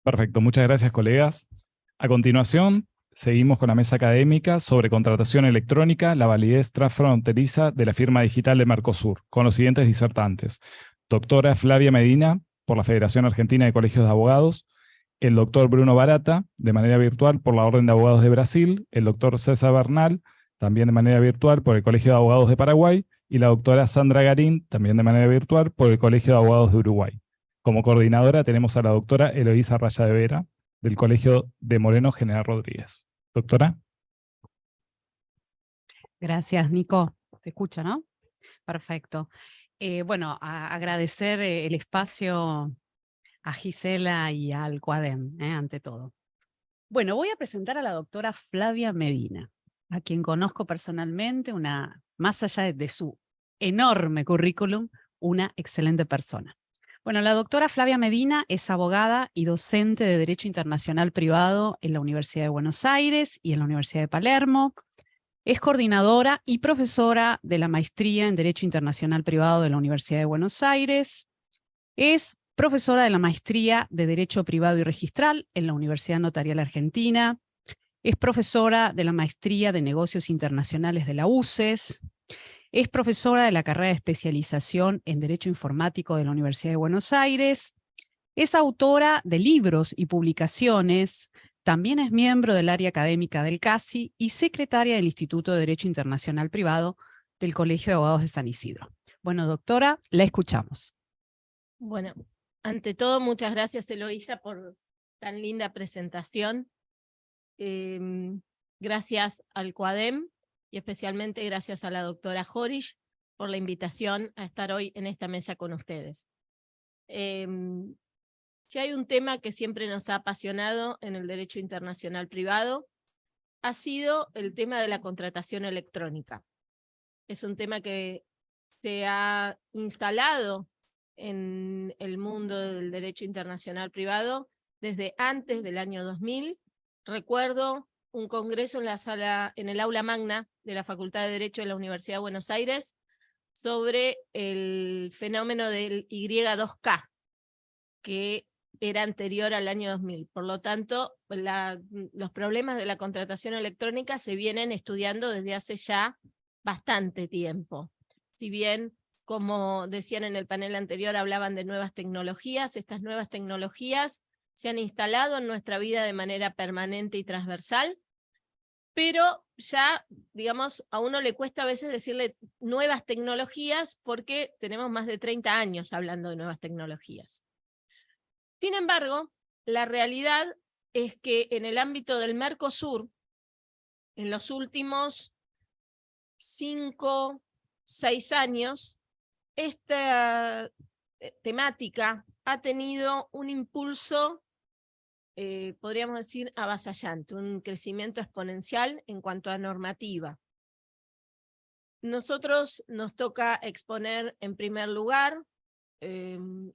Perfecto, muchas gracias, colegas. A continuación, seguimos con la mesa académica sobre contratación electrónica, la validez transfronteriza de la firma digital de Mercosur, con los siguientes disertantes. Doctora Flavia Medina, por la Federación Argentina de Colegios de Abogados, el doctor Bruno Barata, de manera virtual por la Orden de Abogados de Brasil, el doctor César Bernal, también de manera virtual por el Colegio de Abogados de Paraguay, y la doctora Sandra Garín, también de manera virtual por el Colegio de Abogados de Uruguay. Como coordinadora tenemos a la doctora Eloísa Raya de Vera, del Colegio de Moreno General Rodríguez. Doctora. Gracias, Nico. ¿Se escucha, no? Perfecto. Bueno, agradecer el espacio a Gisela y al CUADEM, ante todo. Bueno, voy a presentar a la doctora Flavia Medina, a quien conozco personalmente, más allá de su enorme currículum, una excelente persona. Bueno, la doctora Flavia Medina es abogada y docente de Derecho Internacional Privado en la Universidad de Buenos Aires y en la Universidad de Palermo. Es coordinadora y profesora de la Maestría en Derecho Internacional Privado de la Universidad de Buenos Aires. Es profesora de la Maestría de Derecho Privado y Registral en la Universidad Notarial Argentina. Es profesora de la Maestría de Negocios Internacionales de la UCES. Es profesora de la carrera de especialización en Derecho Informático de la Universidad de Buenos Aires. Es autora de libros y publicaciones. También es miembro del área académica del CASI y secretaria del Instituto de Derecho Internacional Privado del Colegio de Abogados de San Isidro. Bueno, doctora, la escuchamos. Bueno, ante todo, muchas gracias, Eloísa, por tan linda presentación. Gracias al CUADEM y especialmente gracias a la doctora Jorish por la invitación a estar hoy en esta mesa con ustedes. Si hay un tema que siempre nos ha apasionado en el derecho internacional privado, ha sido el tema de la contratación electrónica. Es un tema que se ha instalado en el mundo del derecho internacional privado desde antes del año 2000. Recuerdo un congreso en el aula magna de la Facultad de Derecho de la Universidad de Buenos Aires sobre el fenómeno del Y2K, que era anterior al año 2000. Por lo tanto, los problemas de la contratación electrónica se vienen estudiando desde hace ya bastante tiempo. Si bien, como decían en el panel anterior, hablaban de nuevas tecnologías, estas nuevas tecnologías se han instalado en nuestra vida de manera permanente y transversal, pero ya, digamos, a uno le cuesta a veces decirle nuevas tecnologías porque tenemos más de 30 años hablando de nuevas tecnologías. Sin embargo, la realidad es que en el ámbito del Mercosur, en los últimos 5, 6 años, esta temática ha tenido un impulso, podríamos decir, avasallante, un crecimiento exponencial en cuanto a normativa. Nosotros nos toca exponer en primer lugar,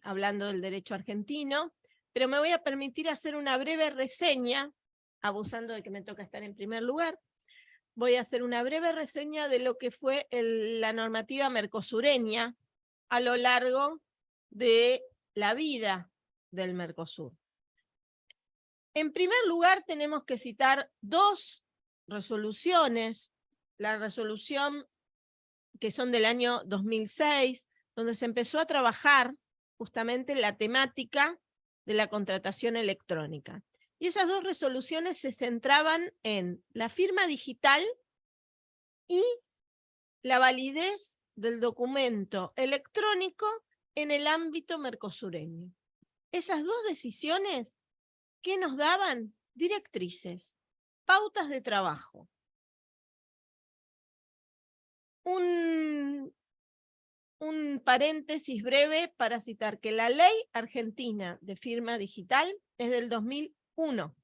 hablando del derecho argentino, pero me voy a permitir hacer una breve reseña, abusando de que me toca estar en primer lugar, voy a hacer una breve reseña de lo que fue la normativa mercosureña a lo largo de la vida del Mercosur. En primer lugar, tenemos que citar 2 resoluciones, la resolución que son del año 2006, donde se empezó a trabajar justamente la temática de la contratación electrónica. Y esas 2 resoluciones se centraban en la firma digital y la validez del documento electrónico en el ámbito mercosureño. Esas 2 decisiones, ¿qué nos daban? Directrices, pautas de trabajo. Un paréntesis breve para citar que la ley argentina de firma digital es del 2001.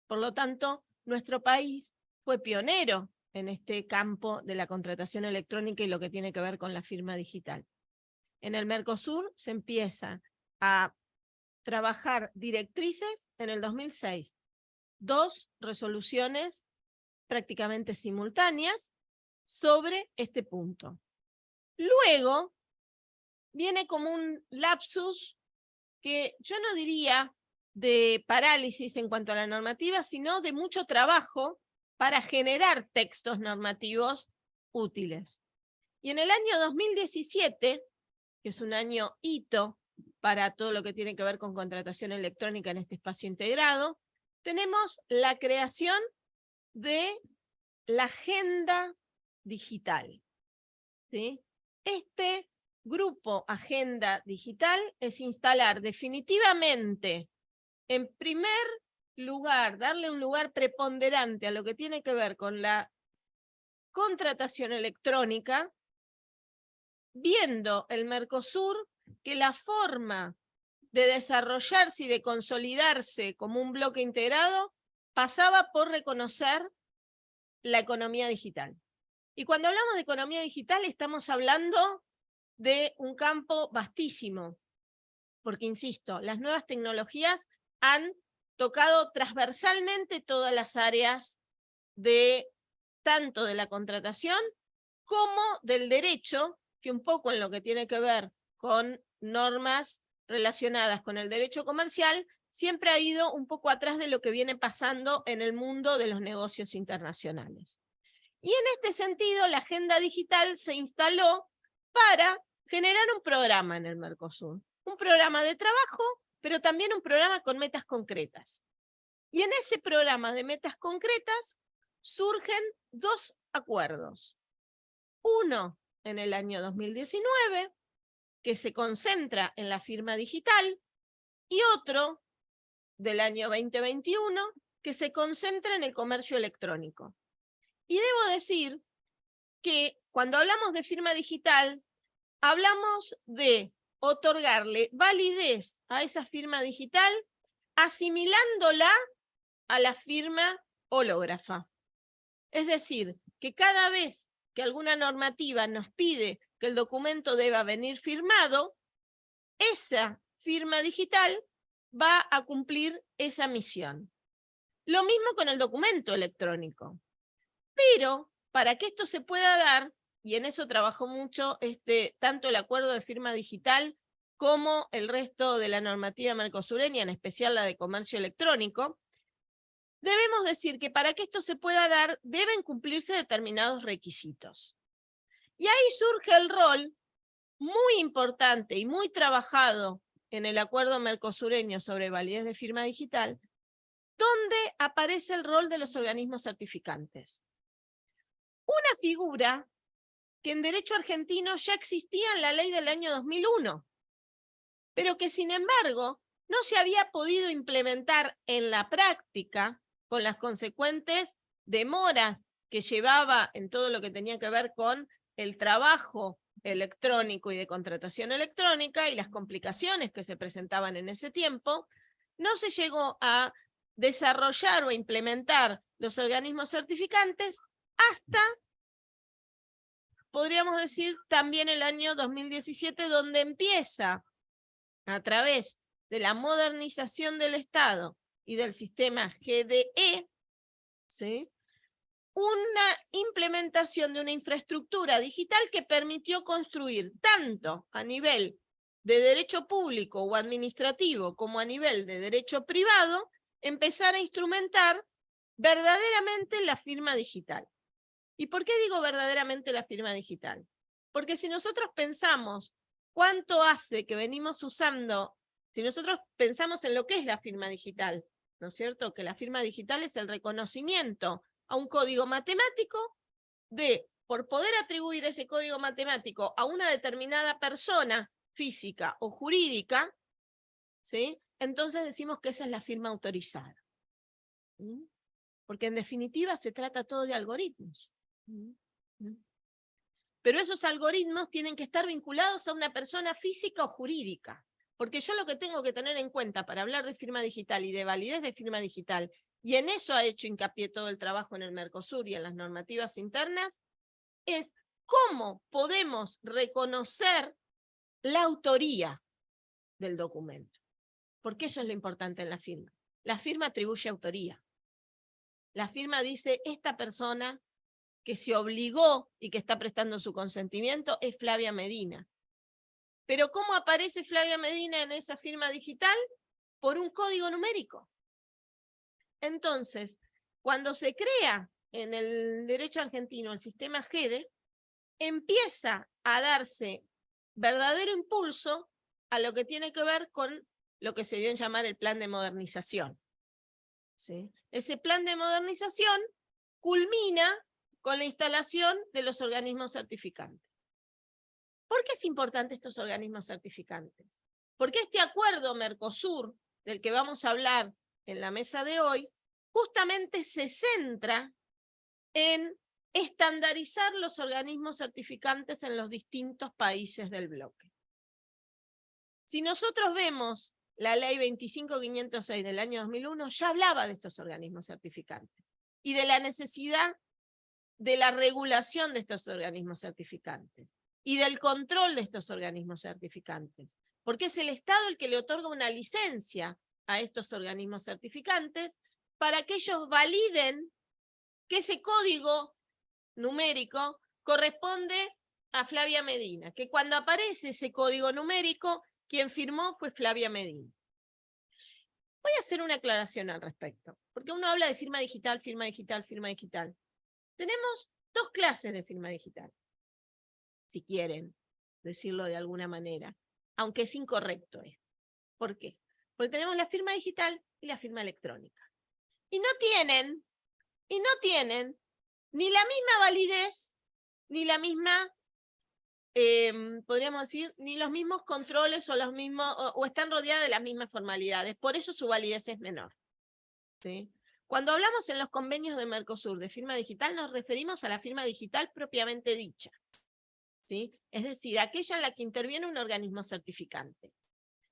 Por lo tanto, nuestro país fue pionero en este campo de la contratación electrónica y lo que tiene que ver con la firma digital. En el Mercosur se empieza a trabajar directrices en el 2006. 2 resoluciones prácticamente simultáneas sobre este punto. Luego viene como un lapsus que yo no diría de parálisis en cuanto a la normativa, sino de mucho trabajo para generar textos normativos útiles. Y en el año 2017, que es un año hito para todo lo que tiene que ver con contratación electrónica en este espacio integrado, tenemos la creación de la agenda digital, ¿sí? Este grupo Agenda Digital es instalar definitivamente, en primer lugar, darle un lugar preponderante a lo que tiene que ver con la contratación electrónica, viendo el Mercosur que la forma de desarrollarse y de consolidarse como un bloque integrado pasaba por reconocer la economía digital. Y cuando hablamos de economía digital estamos hablando de un campo vastísimo, porque insisto, las nuevas tecnologías han tocado transversalmente todas las áreas de tanto de la contratación como del derecho, que un poco en lo que tiene que ver con normas relacionadas con el derecho comercial, siempre ha ido un poco atrás de lo que viene pasando en el mundo de los negocios internacionales. Y en este sentido, la agenda digital se instaló para generar un programa en el Mercosur, un programa de trabajo, pero también un programa con metas concretas. Y en ese programa de metas concretas surgen dos acuerdos. Uno en el año 2019, que se concentra en la firma digital, y otro del año 2021, que se concentra en el comercio electrónico. Y debo decir que cuando hablamos de firma digital, hablamos de otorgarle validez a esa firma digital asimilándola a la firma hológrafa. Es decir, que cada vez que alguna normativa nos pide que el documento deba venir firmado, esa firma digital va a cumplir esa misión. Lo mismo con el documento electrónico. Pero para que esto se pueda dar, y en eso trabajó mucho tanto el acuerdo de firma digital como el resto de la normativa mercosureña, en especial la de comercio electrónico, debemos decir que para que esto se pueda dar, deben cumplirse determinados requisitos. Y ahí surge el rol muy importante y muy trabajado en el acuerdo mercosureño sobre validez de firma digital, donde aparece el rol de los organismos certificantes. Una figura que en derecho argentino ya existía en la ley del año 2001, pero que sin embargo no se había podido implementar en la práctica con las consecuentes demoras que llevaba en todo lo que tenía que ver con el trabajo electrónico y de contratación electrónica y las complicaciones que se presentaban en ese tiempo, no se llegó a desarrollar o implementar los organismos certificantes hasta, podríamos decir, también el año 2017, donde empieza, a través de la modernización del Estado y del sistema GDE, ¿sí?, una implementación de una infraestructura digital que permitió construir tanto a nivel de derecho público o administrativo como a nivel de derecho privado, empezar a instrumentar verdaderamente la firma digital. ¿Y por qué digo verdaderamente la firma digital? Porque si nosotros pensamos cuánto hace que venimos usando, si nosotros pensamos en lo que es la firma digital, ¿no es cierto? Que la firma digital es el reconocimiento a un código matemático por poder atribuir ese código matemático a una determinada persona física o jurídica, ¿sí?, entonces decimos que esa es la firma autorizada. ¿Mm? Porque en definitiva se trata todo de algoritmos. Pero esos algoritmos tienen que estar vinculados a una persona física o jurídica, porque yo lo que tengo que tener en cuenta para hablar de firma digital y de validez de firma digital, y en eso ha hecho hincapié todo el trabajo en el Mercosur y en las normativas internas, es cómo podemos reconocer la autoría del documento, porque eso es lo importante en la firma. La firma atribuye autoría. La firma dice, esta persona que se obligó y que está prestando su consentimiento es Flavia Medina. Pero ¿cómo aparece Flavia Medina en esa firma digital? por un código numérico. Entonces, cuando se crea en el derecho argentino el sistema GEDE, empieza a darse verdadero impulso a lo que tiene que ver con lo que se dio en llamar el plan de modernización. ¿Sí? Ese plan de modernización culmina con la instalación de los organismos certificantes. ¿Por qué es importante estos organismos certificantes? Porque este acuerdo Mercosur, del que vamos a hablar en la mesa de hoy, justamente se centra en estandarizar los organismos certificantes en los distintos países del bloque. Si nosotros vemos la ley 25.506 del año 2001, ya hablaba de estos organismos certificantes y de la necesidad de la regulación de estos organismos certificantes y del control de estos organismos certificantes, porque es el Estado el que le otorga una licencia a estos organismos certificantes para que ellos validen que ese código numérico corresponde a Flavia Medina, que cuando aparece ese código numérico, quien firmó fue Flavia Medina. Voy a hacer una aclaración al respecto, porque uno habla de firma digital, firma digital, firma digital. Tenemos dos clases de firma digital, si quieren decirlo de alguna manera, aunque es incorrecto esto. ¿Por qué? Porque tenemos la firma digital y la firma electrónica. Y no tienen ni la misma validez, ni la misma, podríamos decir, ni los mismos controles o, o están rodeadas de las mismas formalidades. Por eso su validez es menor. ¿Sí? Cuando hablamos en los convenios de Mercosur de firma digital, nos referimos a la firma digital propiamente dicha. ¿Sí? Es decir, aquella en la que interviene un organismo certificante.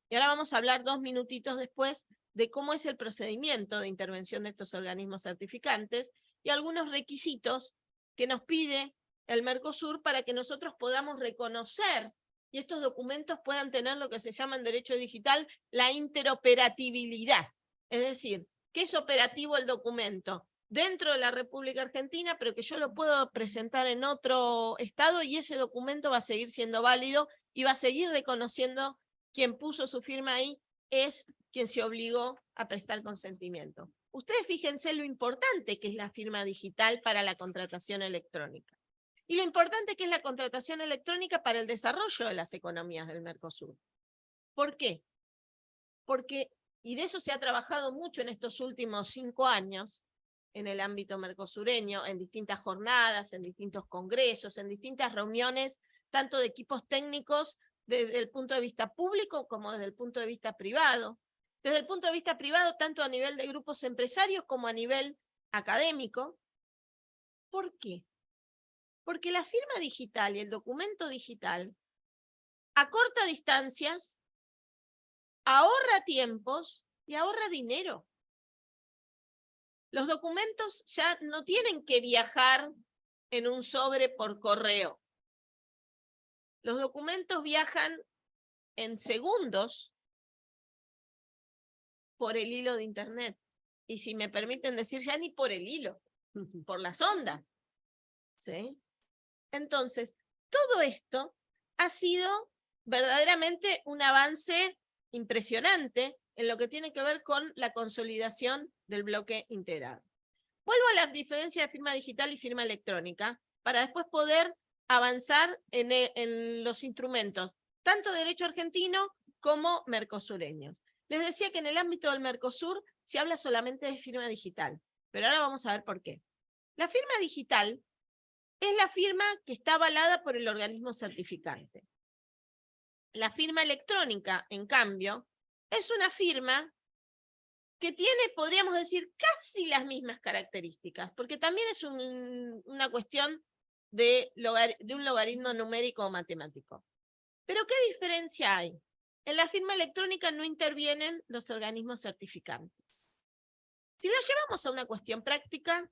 Y ahora vamos a hablar 2 minutitos después de cómo es el procedimiento de intervención de estos organismos certificantes y algunos requisitos que nos pide el Mercosur para que nosotros podamos reconocer y estos documentos puedan tener lo que se llama en derecho digital la interoperabilidad. Es decir, que es operativo el documento dentro de la República Argentina, pero que yo lo puedo presentar en otro estado y ese documento va a seguir siendo válido y va a seguir reconociendo quien puso su firma ahí es quien se obligó a prestar consentimiento. Ustedes fíjense lo importante que es la firma digital para la contratación electrónica. Y lo importante que es la contratación electrónica para el desarrollo de las economías del Mercosur. ¿Por qué? Porque, y de eso se ha trabajado mucho en estos últimos 5 años, en el ámbito mercosureño, en distintas jornadas, en distintos congresos, en distintas reuniones, tanto de equipos técnicos desde el punto de vista público como desde el punto de vista privado. Desde el punto de vista privado, tanto a nivel de grupos empresarios como a nivel académico. ¿Por qué? Porque la firma digital y el documento digital acorta distancias, ahorra tiempos y ahorra dinero. Los documentos ya no tienen que viajar en un sobre por correo. Los documentos viajan en segundos por el hilo de internet. Y si me permiten decir, ya ni por el hilo, por la sonda. ¿Sí? Entonces, todo esto ha sido verdaderamente un avance impresionante en lo que tiene que ver con la consolidación del bloque integrado. Vuelvo a la diferencia de firma digital y firma electrónica para después poder avanzar en los instrumentos, tanto de derecho argentino como mercosureños. Les decía que en el ámbito del Mercosur se habla solamente de firma digital, pero ahora vamos a ver por qué. La firma digital es la firma que está avalada por el organismo certificante. La firma electrónica, en cambio, es una firma que tiene, podríamos decir, casi las mismas características, porque también es una cuestión de un logaritmo numérico o matemático. Pero ¿qué diferencia hay? En la firma electrónica no intervienen los organismos certificantes. Si lo llevamos a una cuestión práctica,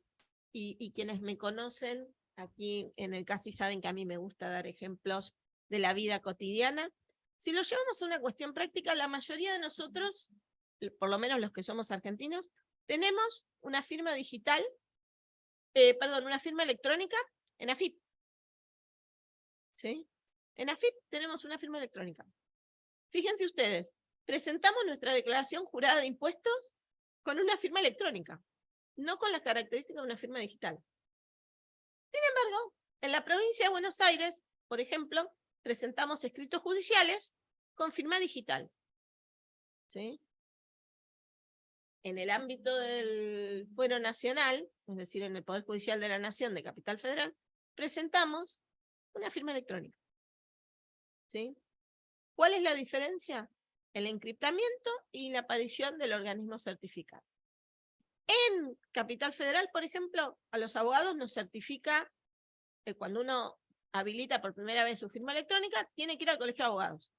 y quienes me conocen aquí en el CASI saben que a mí me gusta dar ejemplos de la vida cotidiana, si lo llevamos a una cuestión práctica, la mayoría de nosotros, por lo menos los que somos argentinos, tenemos una firma digital, una firma electrónica en AFIP. ¿Sí? En AFIP tenemos una firma electrónica. Fíjense ustedes, presentamos nuestra declaración jurada de impuestos con una firma electrónica, no con las características de una firma digital. Sin embargo, en la provincia de Buenos Aires, por ejemplo, presentamos escritos judiciales con firma digital. ¿Sí? En el ámbito del fuero nacional, es decir, en el Poder Judicial de la Nación de Capital Federal, presentamos una firma electrónica. ¿Sí? ¿Cuál es la diferencia? El encriptamiento y la aparición del organismo certificado. En Capital Federal, por ejemplo, a los abogados nos certifica que cuando uno habilita por primera vez su firma electrónica, tiene que ir al colegio de abogados.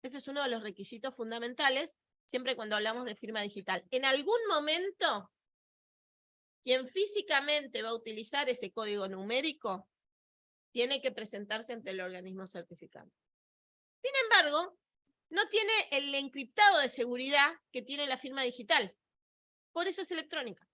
Ese es uno de los requisitos fundamentales, siempre cuando hablamos de firma digital. En algún momento, quien físicamente va a utilizar ese código numérico, tiene que presentarse ante el organismo certificado. Sin embargo, no tiene el encriptado de seguridad que tiene la firma digital. Por eso es electrónica.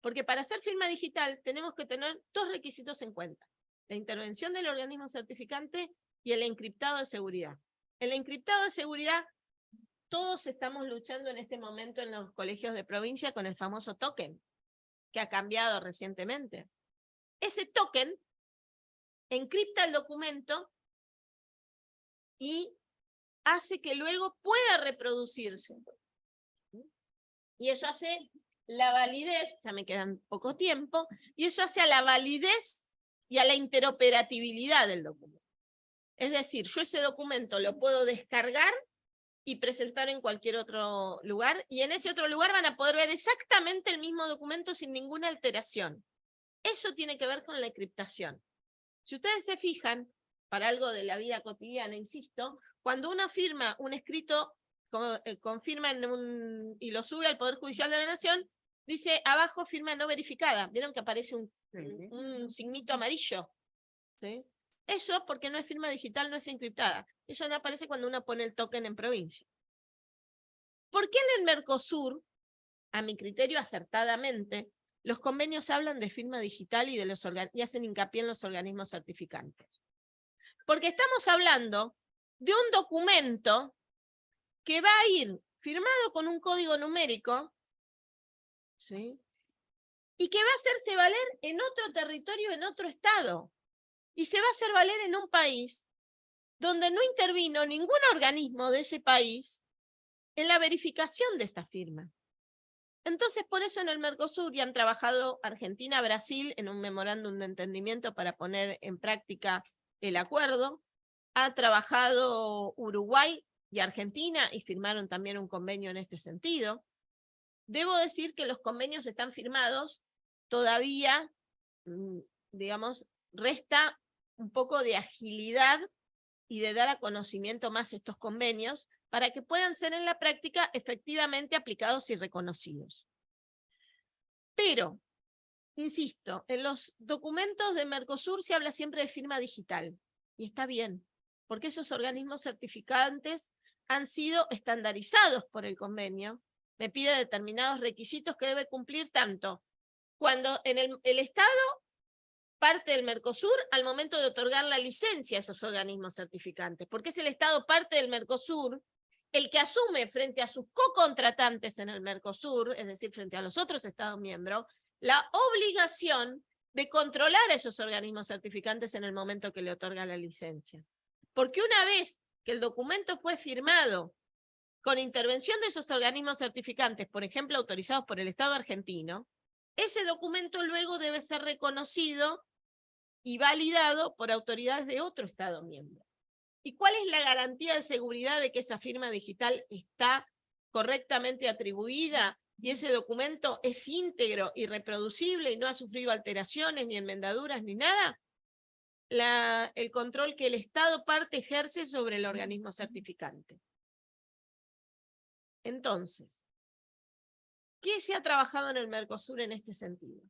Porque para hacer firma digital tenemos que tener dos requisitos en cuenta: la intervención del organismo certificante y el encriptado de seguridad. El encriptado de seguridad, todos estamos luchando en este momento en los colegios de provincia con el famoso token, que ha cambiado recientemente. Ese token encripta el documento y hace que luego pueda reproducirse. Y eso hace la validez, ya me quedan poco tiempo, y eso hace a la validez y a la interoperabilidad del documento. Es decir, yo ese documento lo puedo descargar y presentar en cualquier otro lugar, y en ese otro lugar van a poder ver exactamente el mismo documento sin ninguna alteración. Eso tiene que ver con la encriptación. Si ustedes se fijan, para algo de la vida cotidiana, insisto, cuando uno firma un escrito, confirma y lo sube al Poder Judicial de la Nación, dice abajo firma no verificada. ¿Vieron que aparece un signito amarillo? ¿Sí? Eso porque no es firma digital, no es encriptada. Eso no aparece cuando uno pone el token en provincia. ¿Por qué en el Mercosur, a mi criterio acertadamente, los convenios hablan de firma digital y hacen hincapié en los organismos certificantes? Porque estamos hablando de un documento que va a ir firmado con un código numérico, ¿sí? Y que va a hacerse valer en otro territorio, en otro estado. Y se va a hacer valer en un país donde no intervino ningún organismo de ese país en la verificación de esa firma. Entonces, por eso en el Mercosur ya han trabajado Argentina, Brasil en un memorándum de entendimiento para poner en práctica el acuerdo. Ha trabajado Uruguay y Argentina y firmaron también un convenio en este sentido. Debo decir que los convenios están firmados, todavía, digamos, resta un poco de agilidad y de dar a conocimiento más estos convenios para que puedan ser en la práctica efectivamente aplicados y reconocidos. Pero, insisto, en los documentos de Mercosur se habla siempre de firma digital, y está bien, porque esos organismos certificantes han sido estandarizados por el convenio, me pide determinados requisitos que debe cumplir tanto cuando en el Estado parte del Mercosur al momento de otorgar la licencia a esos organismos certificantes, porque es el Estado parte del Mercosur el que asume frente a sus cocontratantes en el Mercosur, es decir, frente a los otros Estados miembros, la obligación de controlar a esos organismos certificantes en el momento que le otorga la licencia. Porque una vez que el documento fue firmado con intervención de esos organismos certificantes, por ejemplo, autorizados por el Estado argentino, ese documento luego debe ser reconocido y validado por autoridades de otro Estado miembro. ¿Y cuál es la garantía de seguridad de que esa firma digital está correctamente atribuida y ese documento es íntegro y reproducible y no ha sufrido alteraciones, ni enmendaduras, ni nada? El control que el Estado parte ejerce sobre el organismo certificante. Entonces, ¿qué se ha trabajado en el Mercosur en este sentido?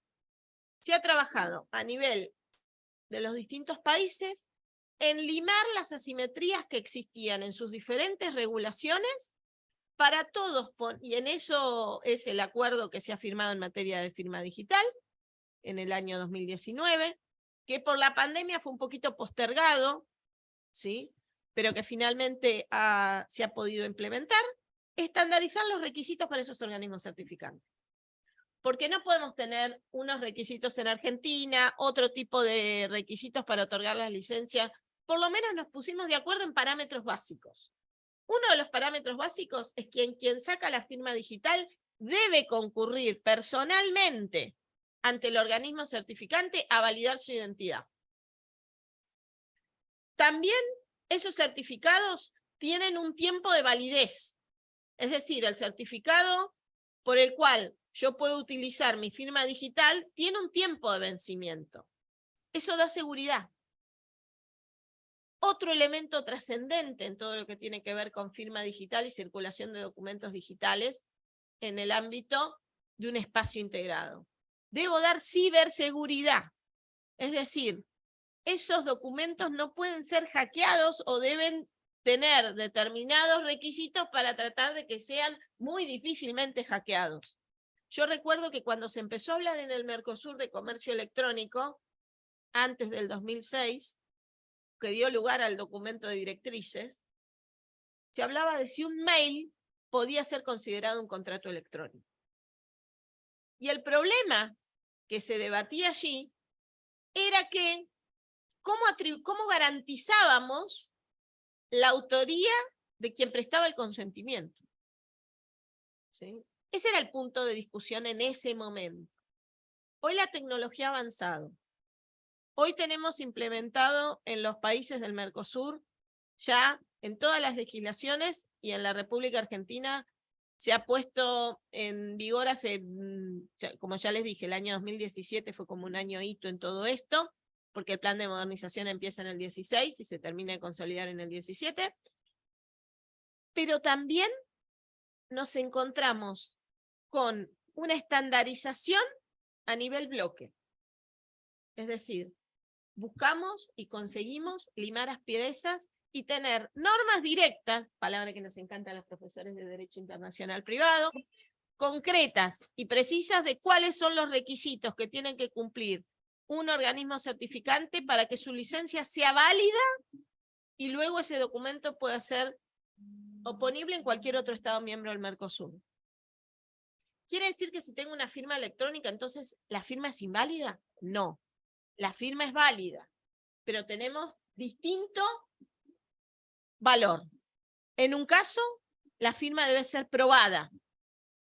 Se ha trabajado a nivel de los distintos países en limar las asimetrías que existían en sus diferentes regulaciones para todos, y en eso es el acuerdo que se ha firmado en materia de firma digital en el año 2019, que por la pandemia fue un poquito postergado, ¿sí? pero que finalmente se ha podido implementar, estandarizar los requisitos para esos organismos certificantes. Porque no podemos tener unos requisitos en Argentina, otro tipo de requisitos para otorgar las licencias. Por lo menos nos pusimos de acuerdo en parámetros básicos. Uno de los parámetros básicos es que quien saca la firma digital debe concurrir personalmente ante el organismo certificante a validar su identidad. También esos certificados tienen un tiempo de validez. Es decir, el certificado por el cual yo puedo utilizar mi firma digital tiene un tiempo de vencimiento. Eso da seguridad. Otro elemento trascendente en todo lo que tiene que ver con firma digital y circulación de documentos digitales en el ámbito de un espacio integrado. Debo dar ciberseguridad. Es decir, esos documentos no pueden ser hackeados o deben tener determinados requisitos para tratar de que sean muy difícilmente hackeados. Yo recuerdo que cuando se empezó a hablar en el Mercosur de comercio electrónico, antes del 2006, que dio lugar al documento de directrices, se hablaba de si un mail podía ser considerado un contrato electrónico. Y el problema que se debatía allí era que ¿cómo garantizábamos la autoría de quien prestaba el consentimiento? ¿Sí? Ese era el punto de discusión en ese momento. Hoy la tecnología ha avanzado. Hoy tenemos implementado en los países del Mercosur, ya en todas las legislaciones, y en la República Argentina se ha puesto en vigor hace, como ya les dije, el año 2017 fue como un año hito en todo esto, porque el plan de modernización empieza en el 16 y se termina de consolidar en el 17. Pero también nos encontramos con una estandarización a nivel bloque. Es decir, buscamos y conseguimos limar asperezas y tener normas directas, palabra que nos encanta a los profesores de Derecho Internacional Privado, concretas y precisas de cuáles son los requisitos que tienen que cumplir un organismo certificante para que su licencia sea válida y luego ese documento pueda ser oponible en cualquier otro Estado miembro del Mercosur. ¿Quiere decir que si tengo una firma electrónica, entonces la firma es inválida? No, la firma es válida, pero tenemos distinto valor. En un caso, la firma debe ser probada,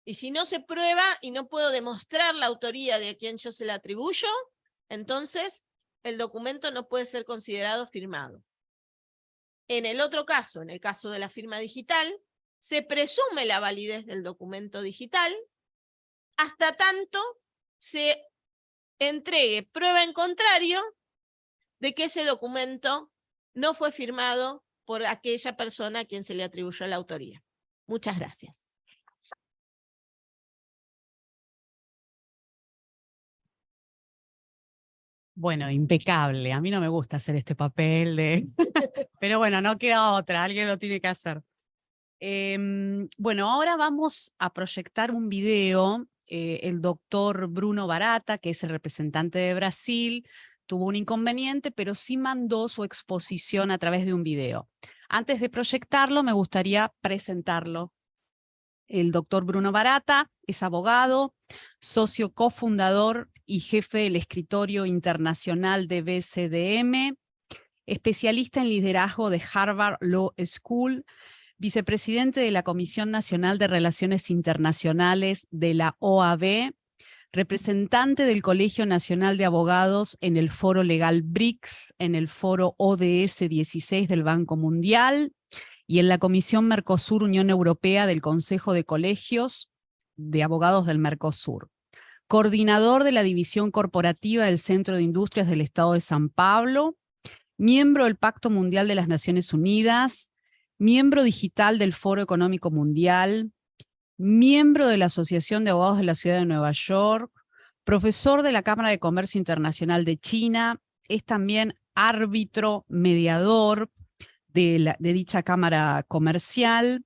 y si no se prueba y no puedo demostrar la autoría de a quien yo se la atribuyo, entonces el documento no puede ser considerado firmado. En el otro caso, en el caso de la firma digital, se presume la validez del documento digital hasta tanto se entregue prueba en contrario de que ese documento no fue firmado por aquella persona a quien se le atribuyó la autoría. Muchas gracias. Bueno, impecable. A mí no me gusta hacer este papel de... Pero bueno, no queda otra, alguien lo tiene que hacer. Bueno, ahora vamos a proyectar un video. El doctor Bruno Barata, que es el representante de Brasil, tuvo un inconveniente, pero sí mandó su exposición a través de un video. Antes de proyectarlo, me gustaría presentarlo. El doctor Bruno Barata es abogado, socio cofundador y jefe del escritorio internacional de BCDM, especialista en liderazgo de Harvard Law School, vicepresidente de la Comisión Nacional de Relaciones Internacionales de la OAB, representante del Colegio Nacional de Abogados en el Foro Legal BRICS, en el Foro ODS 16 del Banco Mundial y en la Comisión Mercosur-Unión Europea del Consejo de Colegios de Abogados del Mercosur. Coordinador de la División Corporativa del Centro de Industrias del Estado de San Pablo, miembro del Pacto Mundial de las Naciones Unidas, miembro digital del Foro Económico Mundial, miembro de la Asociación de Abogados de la Ciudad de Nueva York, profesor de la Cámara de Comercio Internacional de China, es también árbitro mediador de dicha Cámara Comercial,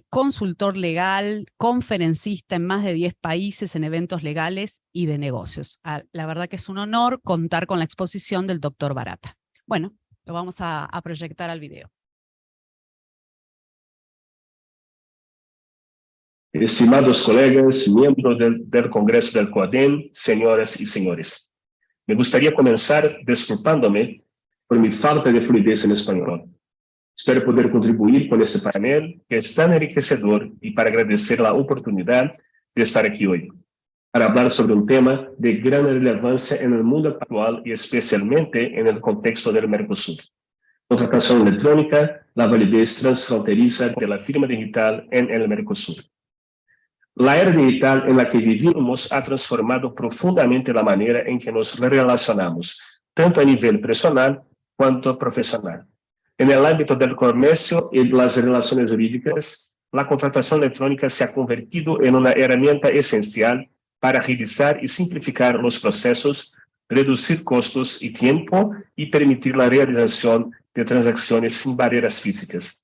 consultor legal, conferencista en más de 10 países en eventos legales y de negocios. La verdad que es un honor contar con la exposición del doctor Barata. Bueno, Lo vamos a proyectar al video. Estimados colegas, miembros del Congreso del COADEM, señoras y señores, me gustaría comenzar disculpándome por mi falta de fluidez en español. Espero poder contribuir con este panel que es tan enriquecedor y para agradecer la oportunidad de estar aquí hoy, para hablar sobre un tema de gran relevancia en el mundo actual y especialmente en el contexto del Mercosur. Contratación electrónica, la validez transfronteriza de la firma digital en el Mercosur. La era digital en la que vivimos ha transformado profundamente la manera en que nos relacionamos, tanto a nivel personal cuanto profesional. En el ámbito del comercio y las relaciones jurídicas, la contratación electrónica se ha convertido en una herramienta esencial para agilizar y simplificar los procesos, reducir costos y tiempo y permitir la realización de transacciones sin barreras físicas.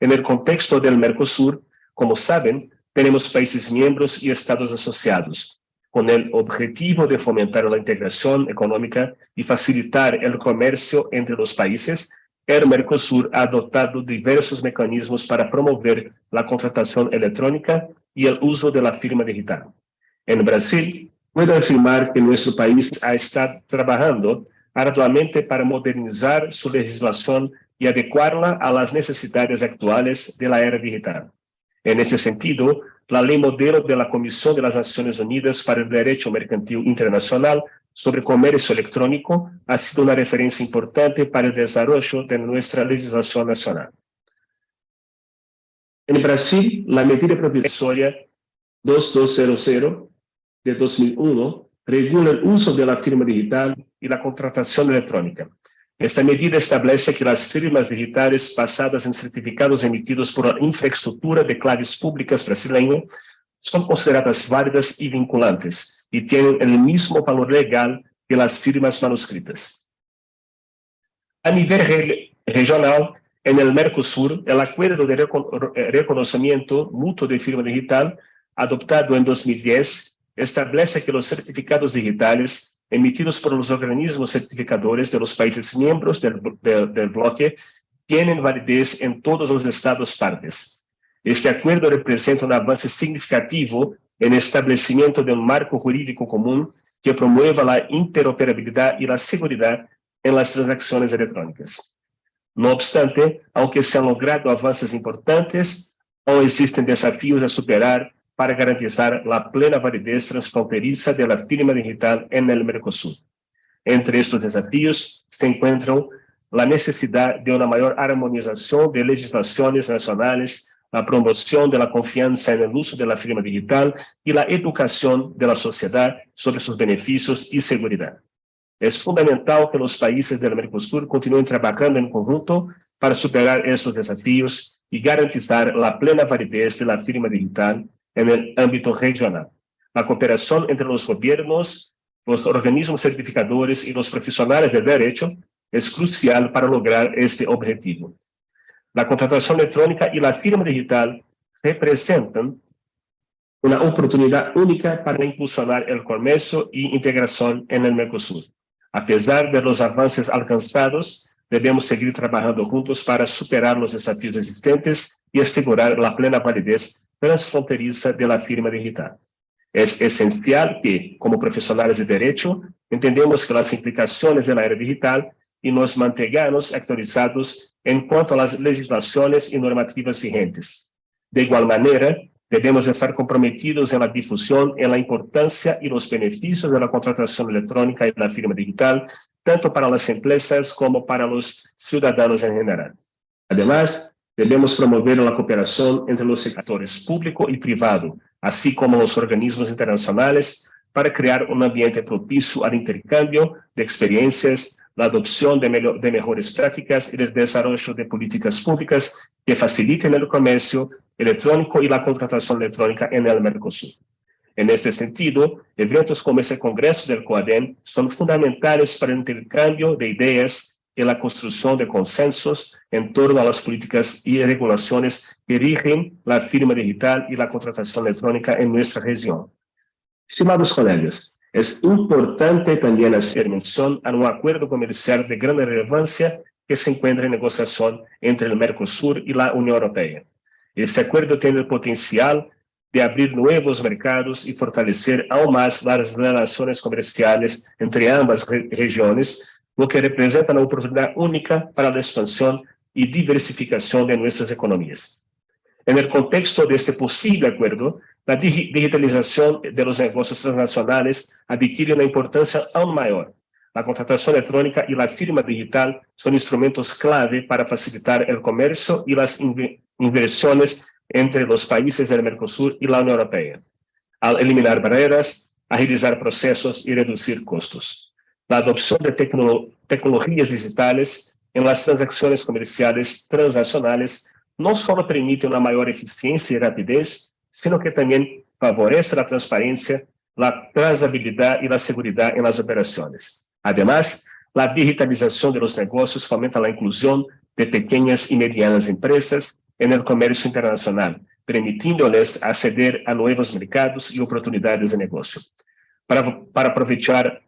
En el contexto del Mercosur, como saben, tenemos países miembros y estados asociados, con el objetivo de fomentar la integración económica y facilitar el comercio entre los países. El Mercosur ha adoptado diversos mecanismos para promover la contratación electrónica y el uso de la firma digital. En Brasil, puedo afirmar que nuestro país ha estado trabajando arduamente para modernizar su legislación y adecuarla a las necesidades actuales de la era digital. En ese sentido, la ley modelo de la Comisión de las Naciones Unidas para el Derecho Mercantil Internacional sobre comercio electrónico ha sido una referencia importante para el desarrollo de nuestra legislación nacional. En Brasil, la medida provisoria 2200 de 2001 regula el uso de la firma digital y la contratación electrónica. Esta medida establece que las firmas digitales basadas en certificados emitidos por la infraestructura de claves públicas brasileña son consideradas válidas y vinculantes y tienen el mismo valor legal que las firmas manuscritas. A nivel regional, en el Mercosur, el acuerdo de reconocimiento mutuo de firma digital, adoptado en 2010, establece que los certificados digitales emitidos por los organismos certificadores de los países miembros del bloque tienen validez en todos los estados partes. Este acuerdo representa un avance significativo en el establecimiento de un marco jurídico común que promueva la interoperabilidad y la seguridad en las transacciones electrónicas. No obstante, aunque se han logrado avances importantes, aún existen desafíos a superar para garantizar la plena validez transfronteriza de la firma digital en el Mercosur. Entre estos desafíos se encuentran la necesidad de una mayor armonización de legislaciones nacionales, la promoción de la confianza en el uso de la firma digital y la educación de la sociedad sobre sus beneficios y seguridad. Es fundamental que los países del Mercosur continúen trabajando en conjunto para superar estos desafíos y garantizar la plena validez de la firma digital en el ámbito regional. La cooperación entre los gobiernos, los organismos certificadores y los profesionales del derecho es crucial para lograr este objetivo. La contratación electrónica y la firma digital representan una oportunidad única para impulsionar el comercio y integración en el Mercosur. A pesar de los avances alcanzados, debemos seguir trabajando juntos para superar los desafíos existentes y asegurar la plena validez transfronteriza de la firma digital. Es esencial que, como profesionales de derecho, entendemos que las implicaciones de la era digital y nos mantengamos actualizados en cuanto a las legislaciones y normativas vigentes. De igual manera, debemos estar comprometidos en la difusión, en la importancia y los beneficios de la contratación electrónica y la firma digital, tanto para las empresas como para los ciudadanos en general. Además, debemos promover la cooperación entre los sectores público y privado, así como los organismos internacionales, para crear un ambiente propicio al intercambio de experiencias, la adopción de mejores prácticas y el desarrollo de políticas públicas que faciliten el comercio electrónico y la contratación electrónica en el Mercosur. En este sentido, eventos como ese Congreso del COADEM son fundamentales para el intercambio de ideas y la construcción de consensos en torno a las políticas y regulaciones que rigen la firma digital y la contratación electrónica en nuestra región. Estimados colegas, es importante también hacer mención a un acuerdo comercial de gran relevancia que se encuentra en negociación entre el Mercosur y la Unión Europea. Este acuerdo tiene el potencial de abrir nuevos mercados y fortalecer aún más las relaciones comerciales entre ambas regiones, lo que representa una oportunidad única para la expansión y diversificación de nuestras economías. En el contexto de este posible acuerdo, la digitalización de los negocios transnacionales adquiere una importancia aún mayor. La contratación electrónica y la firma digital son instrumentos clave para facilitar el comercio y las inversiones entre los países del Mercosur y la Unión Europea, al eliminar barreras, agilizar procesos y reducir costos. La adopción de tecnologías digitales en las transacciones comerciales transnacionales no solo permite una mayor eficiencia y rapidez, sino que también favorece la transparencia, la trazabilidad y la seguridad en las operaciones. Además, la digitalización de los negocios fomenta la inclusión de pequeñas y medianas empresas en el comercio internacional, permitiéndoles acceder a nuevos mercados y oportunidades de negocio. Para aprovechar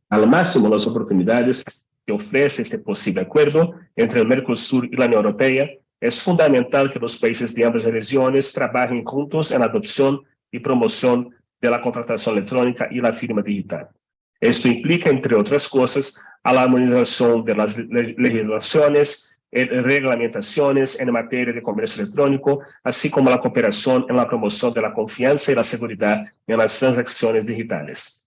al máximo las oportunidades que ofrece este posible acuerdo entre el Mercosur y la Unión Europea, es fundamental que los países de ambas regiones trabajen juntos en la adopción y promoción de la contratación electrónica y la firma digital. Esto implica, entre otras cosas, a la armonización de las legislaciones, reglamentaciones en materia de comercio electrónico, así como la cooperación en la promoción de la confianza y la seguridad en las transacciones digitales.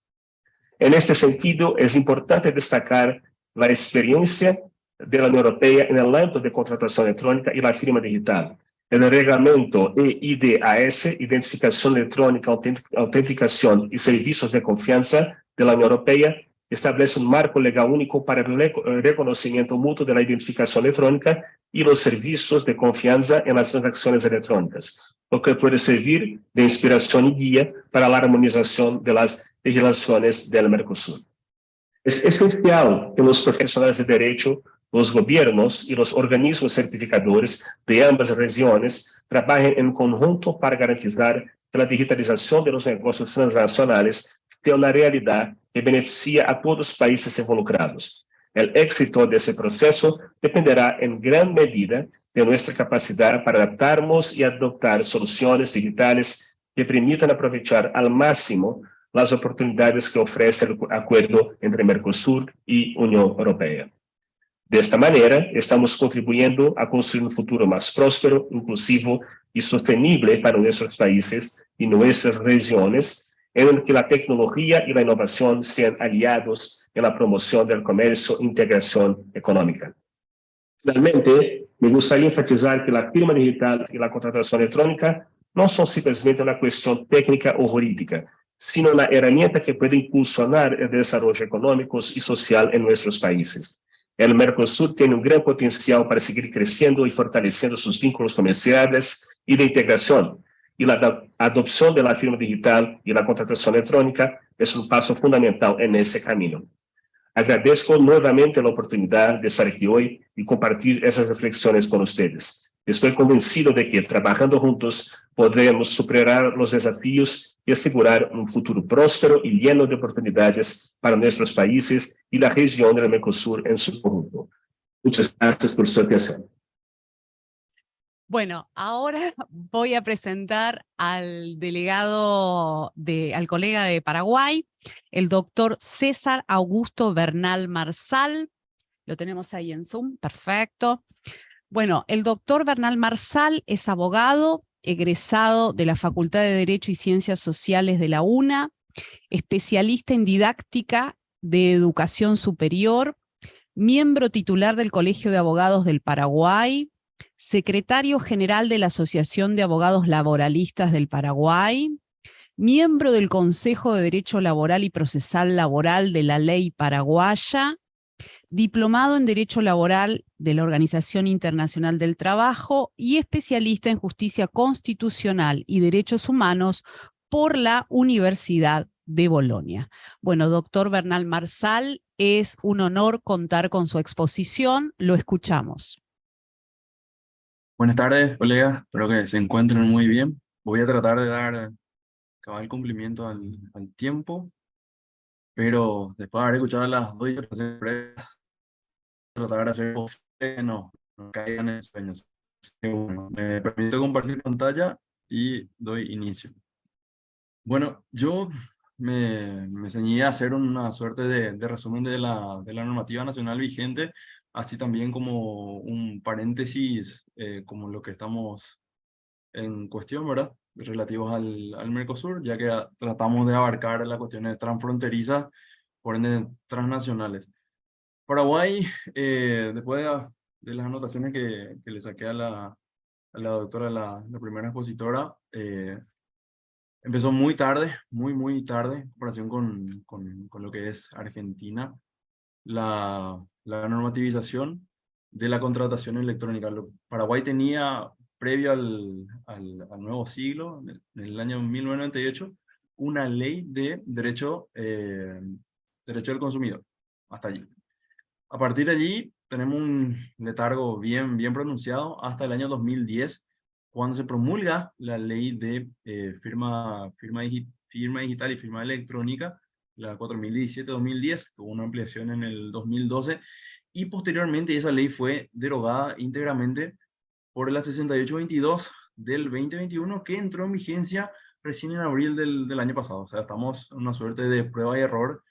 En este sentido, es importante destacar la experiencia de la Unión Europea en el ámbito de contratación electrónica y la firma digital. El reglamento eIDAS, Identificación Electrónica, Autenticación y Servicios de Confianza de la Unión Europea, establece un marco legal único para el reconocimiento mutuo de la identificación electrónica y los servicios de confianza en las transacciones electrónicas, lo que puede servir de inspiración y guía para la armonización de las legislaciones del Mercosur. Es esencial que los profesionales de derecho, los gobiernos y los organismos certificadores de ambas regiones trabajen en conjunto para garantizar que la digitalización de los negocios transnacionales sea una realidad que beneficia a todos los países involucrados. El éxito de ese proceso dependerá en gran medida de nuestra capacidad para adaptarnos y adoptar soluciones digitales que permitan aprovechar al máximo las oportunidades que ofrece el acuerdo entre Mercosur y Unión Europea. De esta manera, estamos contribuyendo a construir un futuro más próspero, inclusivo y sostenible para nuestros países y nuestras regiones, en el que la tecnología y la innovación sean aliados en la promoción del comercio e integración económica. Finalmente, me gustaría enfatizar que la firma digital y la contratación electrónica no son simplemente una cuestión técnica o jurídica, sino una herramienta que puede impulsionar el desarrollo económico y social en nuestros países. El Mercosur tiene un gran potencial para seguir creciendo y fortaleciendo sus vínculos comerciales y de integración, y la adopción de la firma digital y la contratación electrónica es un paso fundamental en ese camino. Agradezco nuevamente la oportunidad de estar aquí hoy y compartir esas reflexiones con ustedes. Estoy convencido de que, trabajando juntos, podremos superar los desafíos y asegurar un futuro próspero y lleno de oportunidades para nuestros países y la región del Mercosur en su conjunto. Muchas gracias por su atención. Bueno, ahora voy a presentar al al colega de Paraguay, el doctor César Augusto Bernal Marsal. Lo tenemos ahí en Zoom, perfecto. Bueno, el doctor Bernal Marsal es abogado, egresado de la Facultad de Derecho y Ciencias Sociales de la UNA, especialista en didáctica de educación superior, miembro titular del Colegio de Abogados del Paraguay, secretario general de la Asociación de Abogados Laboralistas del Paraguay, miembro del Consejo de Derecho Laboral y Procesal Laboral de la Ley Paraguaya, diplomado en Derecho Laboral de la Organización Internacional del Trabajo y especialista en Justicia Constitucional y Derechos Humanos por la Universidad de Bolonia. Bueno, doctor Bernal Marsal, es un honor contar con su exposición. Lo escuchamos. Buenas tardes, colegas. Espero que se encuentren muy bien. Voy a tratar de dar cabal cumplimiento al tiempo, pero después de haber escuchado las dos disertaciones previas, tratar de hacer posible no caigan en sueños. Bueno, me permito compartir pantalla y doy inicio. Bueno, yo me ceñí a hacer una suerte de resumen de la normativa nacional vigente, así también como un paréntesis, como lo que estamos en cuestión, ¿verdad? Relativos al Mercosur, ya que tratamos de abarcar las cuestiones transfronterizas, por ende transnacionales. Paraguay, después de las anotaciones que le saqué a la doctora, la primera expositora, empezó muy tarde, muy tarde, en comparación con lo que es Argentina, la normativización de la contratación electrónica. Paraguay tenía, previo al nuevo siglo, en el año 1998, una ley de derecho del consumidor, hasta allí. A partir de allí tenemos un letargo bien pronunciado hasta el año 2010, cuando se promulga la ley de firma digital y firma electrónica, la 4017-2010, tuvo una ampliación en el 2012, y posteriormente esa ley fue derogada íntegramente por la 6822 del 2021, que entró en vigencia recién en abril del año pasado. O sea, estamos en una suerte de prueba y error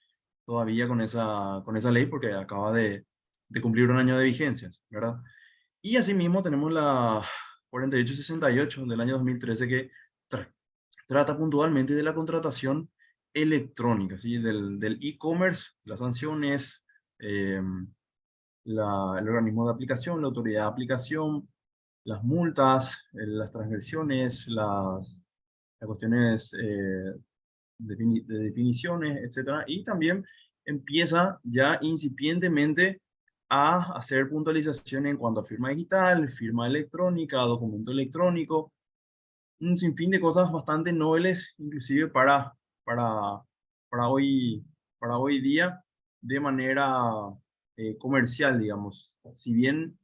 todavía con esa ley, porque acaba de cumplir un año de vigencias, ¿verdad? Y asimismo tenemos la 4868 del año 2013, que trata puntualmente de la contratación electrónica, ¿sí? Del e-commerce, las sanciones, el organismo de aplicación, la autoridad de aplicación, las multas, las transgresiones, las cuestiones de definiciones, etcétera, y también empieza ya incipientemente a hacer puntualización en cuanto a firma digital, firma electrónica, documento electrónico, un sinfín de cosas bastante nobles, inclusive para hoy, para hoy día, de manera comercial, digamos. Si bien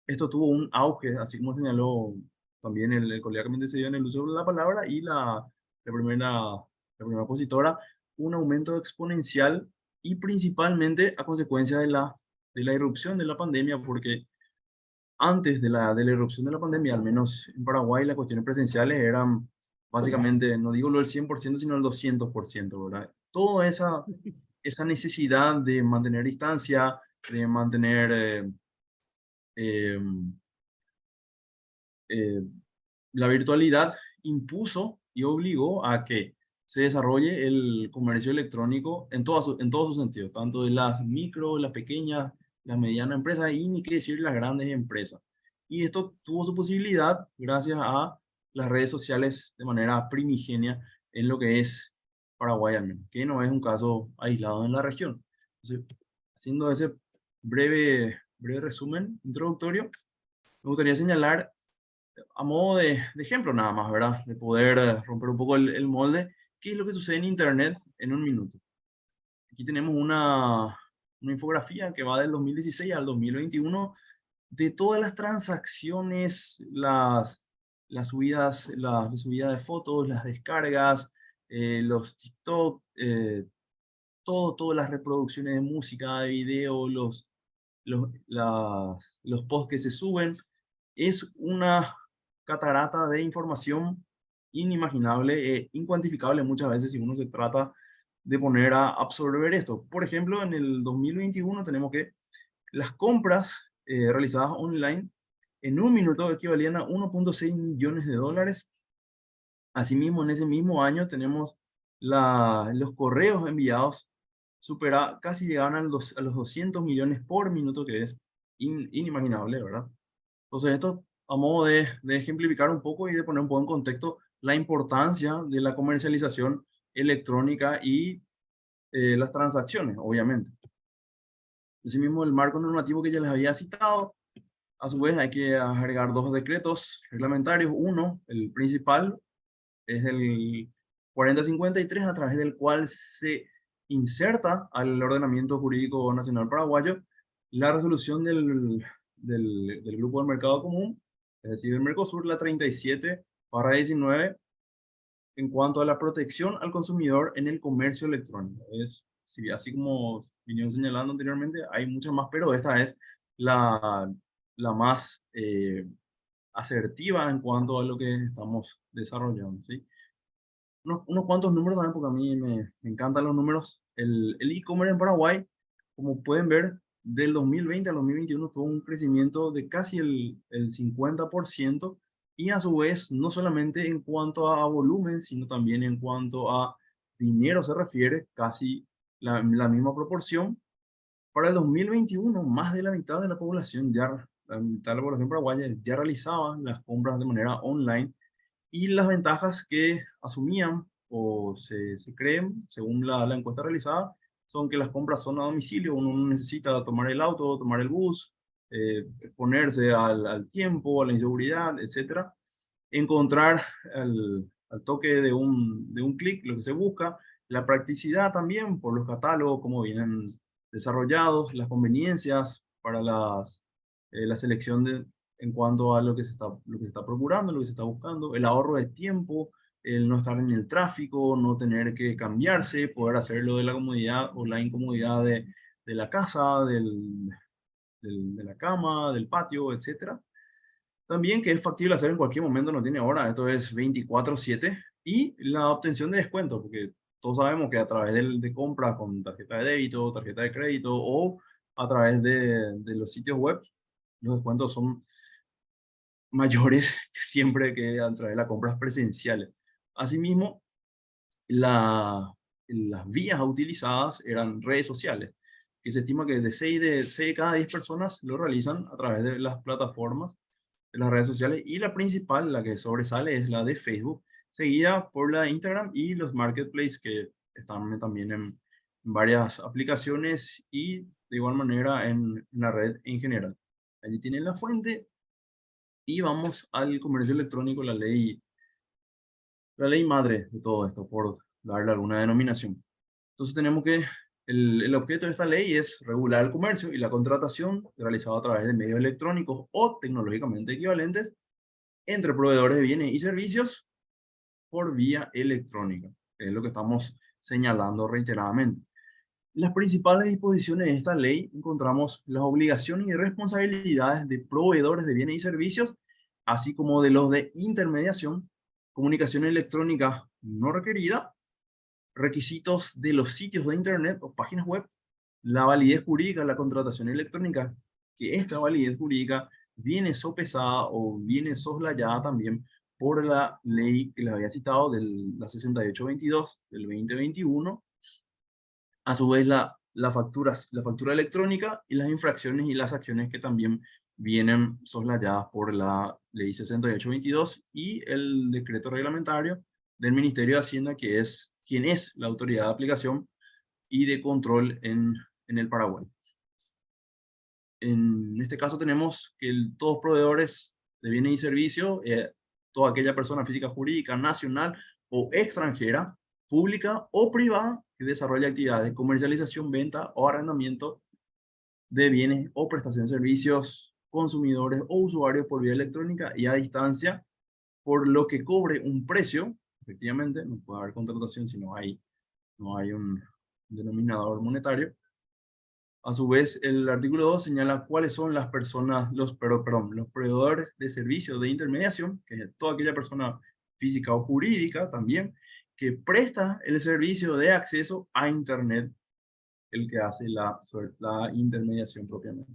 esto tuvo un auge, así como señaló también el colega que me antecedió en el uso de la palabra, y la primera expositora, un aumento exponencial, y principalmente a consecuencia de la irrupción de la pandemia, porque antes de la irrupción de la pandemia, al menos en Paraguay, las cuestiones presenciales eran básicamente, no digo lo del 100%, sino el 200%, ¿verdad? Toda esa necesidad de mantener distancia, de mantener eh, eh, la virtualidad, impuso y obligó a que se desarrolle el comercio electrónico en todos sus sentidos, tanto de las micro, las pequeñas, las medianas empresas, y ni qué decir las grandes empresas. Y esto tuvo su posibilidad gracias a las redes sociales de manera primigenia en lo que es Paraguay, al menos, que no es un caso aislado en la región. Entonces, haciendo ese breve resumen introductorio, me gustaría señalar, a modo de ejemplo nada más, ¿verdad? De poder romper un poco el molde, qué es lo que sucede en Internet en un minuto. Aquí tenemos una infografía que va del 2016 al 2021, de todas las transacciones, las subidas de fotos, las descargas, los TikTok, todas las reproducciones de música, de video, los posts que se suben. Es una catarata de información inimaginable, incuantificable muchas veces si uno se trata de poner a absorber esto. Por ejemplo, en el 2021 tenemos que las compras realizadas online en un minuto equivalían a 1.6 millones de dólares. Asimismo, en ese mismo año tenemos los correos enviados casi llegaban a los 200 millones por minuto, que es inimaginable, ¿verdad? Entonces esto a modo de ejemplificar un poco y de poner un poco en contexto la importancia de la comercialización electrónica y las transacciones, obviamente. Asimismo, el marco normativo que ya les había citado, a su vez hay que agregar dos decretos reglamentarios. Uno, el principal, es el 4053, a través del cual se inserta al ordenamiento jurídico nacional paraguayo la resolución del Grupo del Mercado Común, es decir, el Mercosur, la 37/19, en cuanto a la protección al consumidor en el comercio electrónico. Así como vinieron señalando anteriormente, hay muchas más, pero esta es la más asertiva en cuanto a lo que estamos desarrollando, ¿sí? Unos cuantos números también, porque a mí me encantan los números. El e-commerce en Paraguay, como pueden ver, del 2020 al 2021 tuvo un crecimiento de casi el 50%, y a su vez, no solamente en cuanto a volumen, sino también en cuanto a dinero se refiere, casi la misma proporción. Para el 2021, más de la mitad de la población la mitad de la población paraguaya ya realizaba las compras de manera online, y las ventajas que asumían o se creen, según la encuesta realizada, son que las compras son a domicilio, uno no necesita tomar el auto, tomar el bus, exponerse al tiempo, a la inseguridad, etcétera. Encontrar al toque de un clic lo que se busca, la practicidad también por los catálogos, cómo vienen desarrollados, las conveniencias para la selección en cuanto a lo que se está procurando, lo que se está buscando, el ahorro de tiempo, el no estar en el tráfico, no tener que cambiarse, poder hacerlo de la comodidad o la incomodidad de la casa, de la cama, del patio, etcétera. También que es factible hacer en cualquier momento, no tiene hora, esto es 24/7, y la obtención de descuento, porque todos sabemos que a través de compras con tarjeta de débito, tarjeta de crédito o a través de los sitios web, los descuentos son mayores siempre que a través de las compras presenciales. Asimismo, las vías utilizadas eran redes sociales, que se estima que de 6 de cada 10 personas lo realizan a través de las plataformas de las redes sociales, y la principal, la que sobresale, es la de Facebook, seguida por la de Instagram y los marketplaces, que están también en varias aplicaciones y de igual manera en la red en general. Allí tienen la fuente, y vamos al comercio electrónico, la ley madre de todo esto, por darle alguna denominación. Entonces tenemos que el objeto de esta ley es regular el comercio y la contratación realizada a través de medios electrónicos o tecnológicamente equivalentes entre proveedores de bienes y servicios por vía electrónica. Es lo que estamos señalando reiteradamente. Las principales disposiciones de esta ley encontramos las obligaciones y responsabilidades de proveedores de bienes y servicios, así como de los de intermediación, comunicación electrónica no requerida, requisitos de los sitios de internet o páginas web, la validez jurídica de la contratación electrónica, que esta validez jurídica viene sopesada o viene soslayada también por la ley que les había citado, de la 6822 del 2021, a su vez la factura electrónica y las infracciones y las acciones que también vienen soslayadas por la ley 6822 y el decreto reglamentario del Ministerio de Hacienda, que es quien es la autoridad de aplicación y de control en el Paraguay. En este caso tenemos que todos proveedores de bienes y servicios, toda aquella persona física, jurídica, nacional o extranjera, pública o privada, que desarrolla actividades de comercialización, venta o arrendamiento de bienes o prestación de servicios, consumidores o usuarios por vía electrónica y a distancia, por lo que cobre un precio. Efectivamente, no puede haber contratación si no hay un denominador monetario. A su vez, el artículo 2 señala cuáles son las personas, los proveedores de servicios de intermediación, que es toda aquella persona física o jurídica también, que presta el servicio de acceso a Internet, el que hace la intermediación propiamente.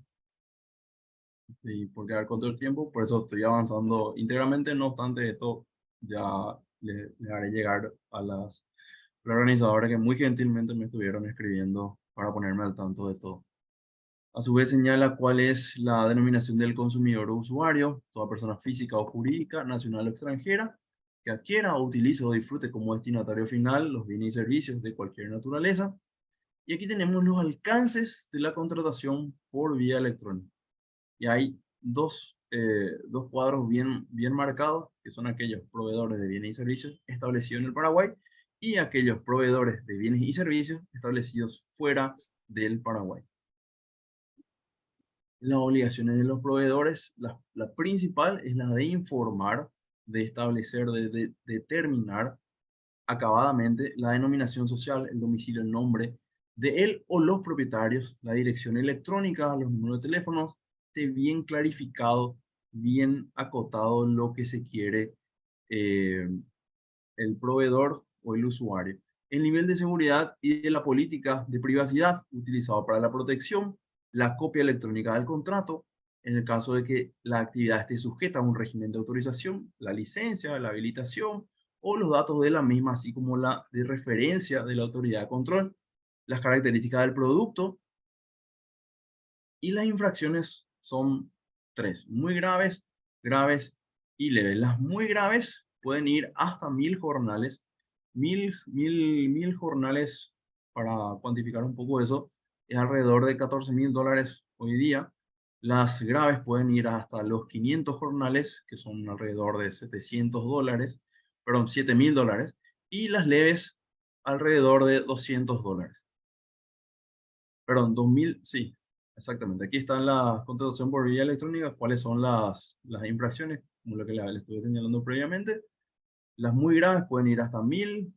Y por quedar con todo el tiempo, por eso estoy avanzando íntegramente. No obstante, esto ya le haré llegar a la organizadora, que muy gentilmente me estuvieron escribiendo para ponerme al tanto de todo. A su vez señala cuál es la denominación del consumidor o usuario, toda persona física o jurídica, nacional o extranjera, que adquiera o utilice o disfrute como destinatario final los bienes y servicios de cualquier naturaleza. Y aquí tenemos los alcances de la contratación por vía electrónica. Y hay dos cuadros bien marcados, que son aquellos proveedores de bienes y servicios establecidos en el Paraguay y aquellos proveedores de bienes y servicios establecidos fuera del Paraguay. Las obligaciones de los proveedores, la principal es la de informar, de establecer, de determinar acabadamente la denominación social, el domicilio, el nombre de él o los propietarios, la dirección electrónica, los números de teléfonos, esté bien clarificado, bien acotado lo que se quiere el proveedor o el usuario. El nivel de seguridad y de la política de privacidad utilizado para la protección, la copia electrónica del contrato, en el caso de que la actividad esté sujeta a un régimen de autorización, la licencia, la habilitación o los datos de la misma, así como la de referencia de la autoridad de control, las características del producto, y las infracciones son 3, muy graves, graves y leves. Las muy graves pueden ir hasta 1000 jornales. 1000 jornales, para cuantificar un poco eso, es alrededor de $14.000 hoy día. Las graves pueden ir hasta los 500 jornales, que son alrededor de $700, perdón, $7.000, y las leves alrededor de $200. Perdón, 2000, sí, exactamente. Aquí están las contratación por vía electrónica, cuáles son las infracciones, como lo que le estuve señalando previamente. Las muy graves pueden ir hasta 1000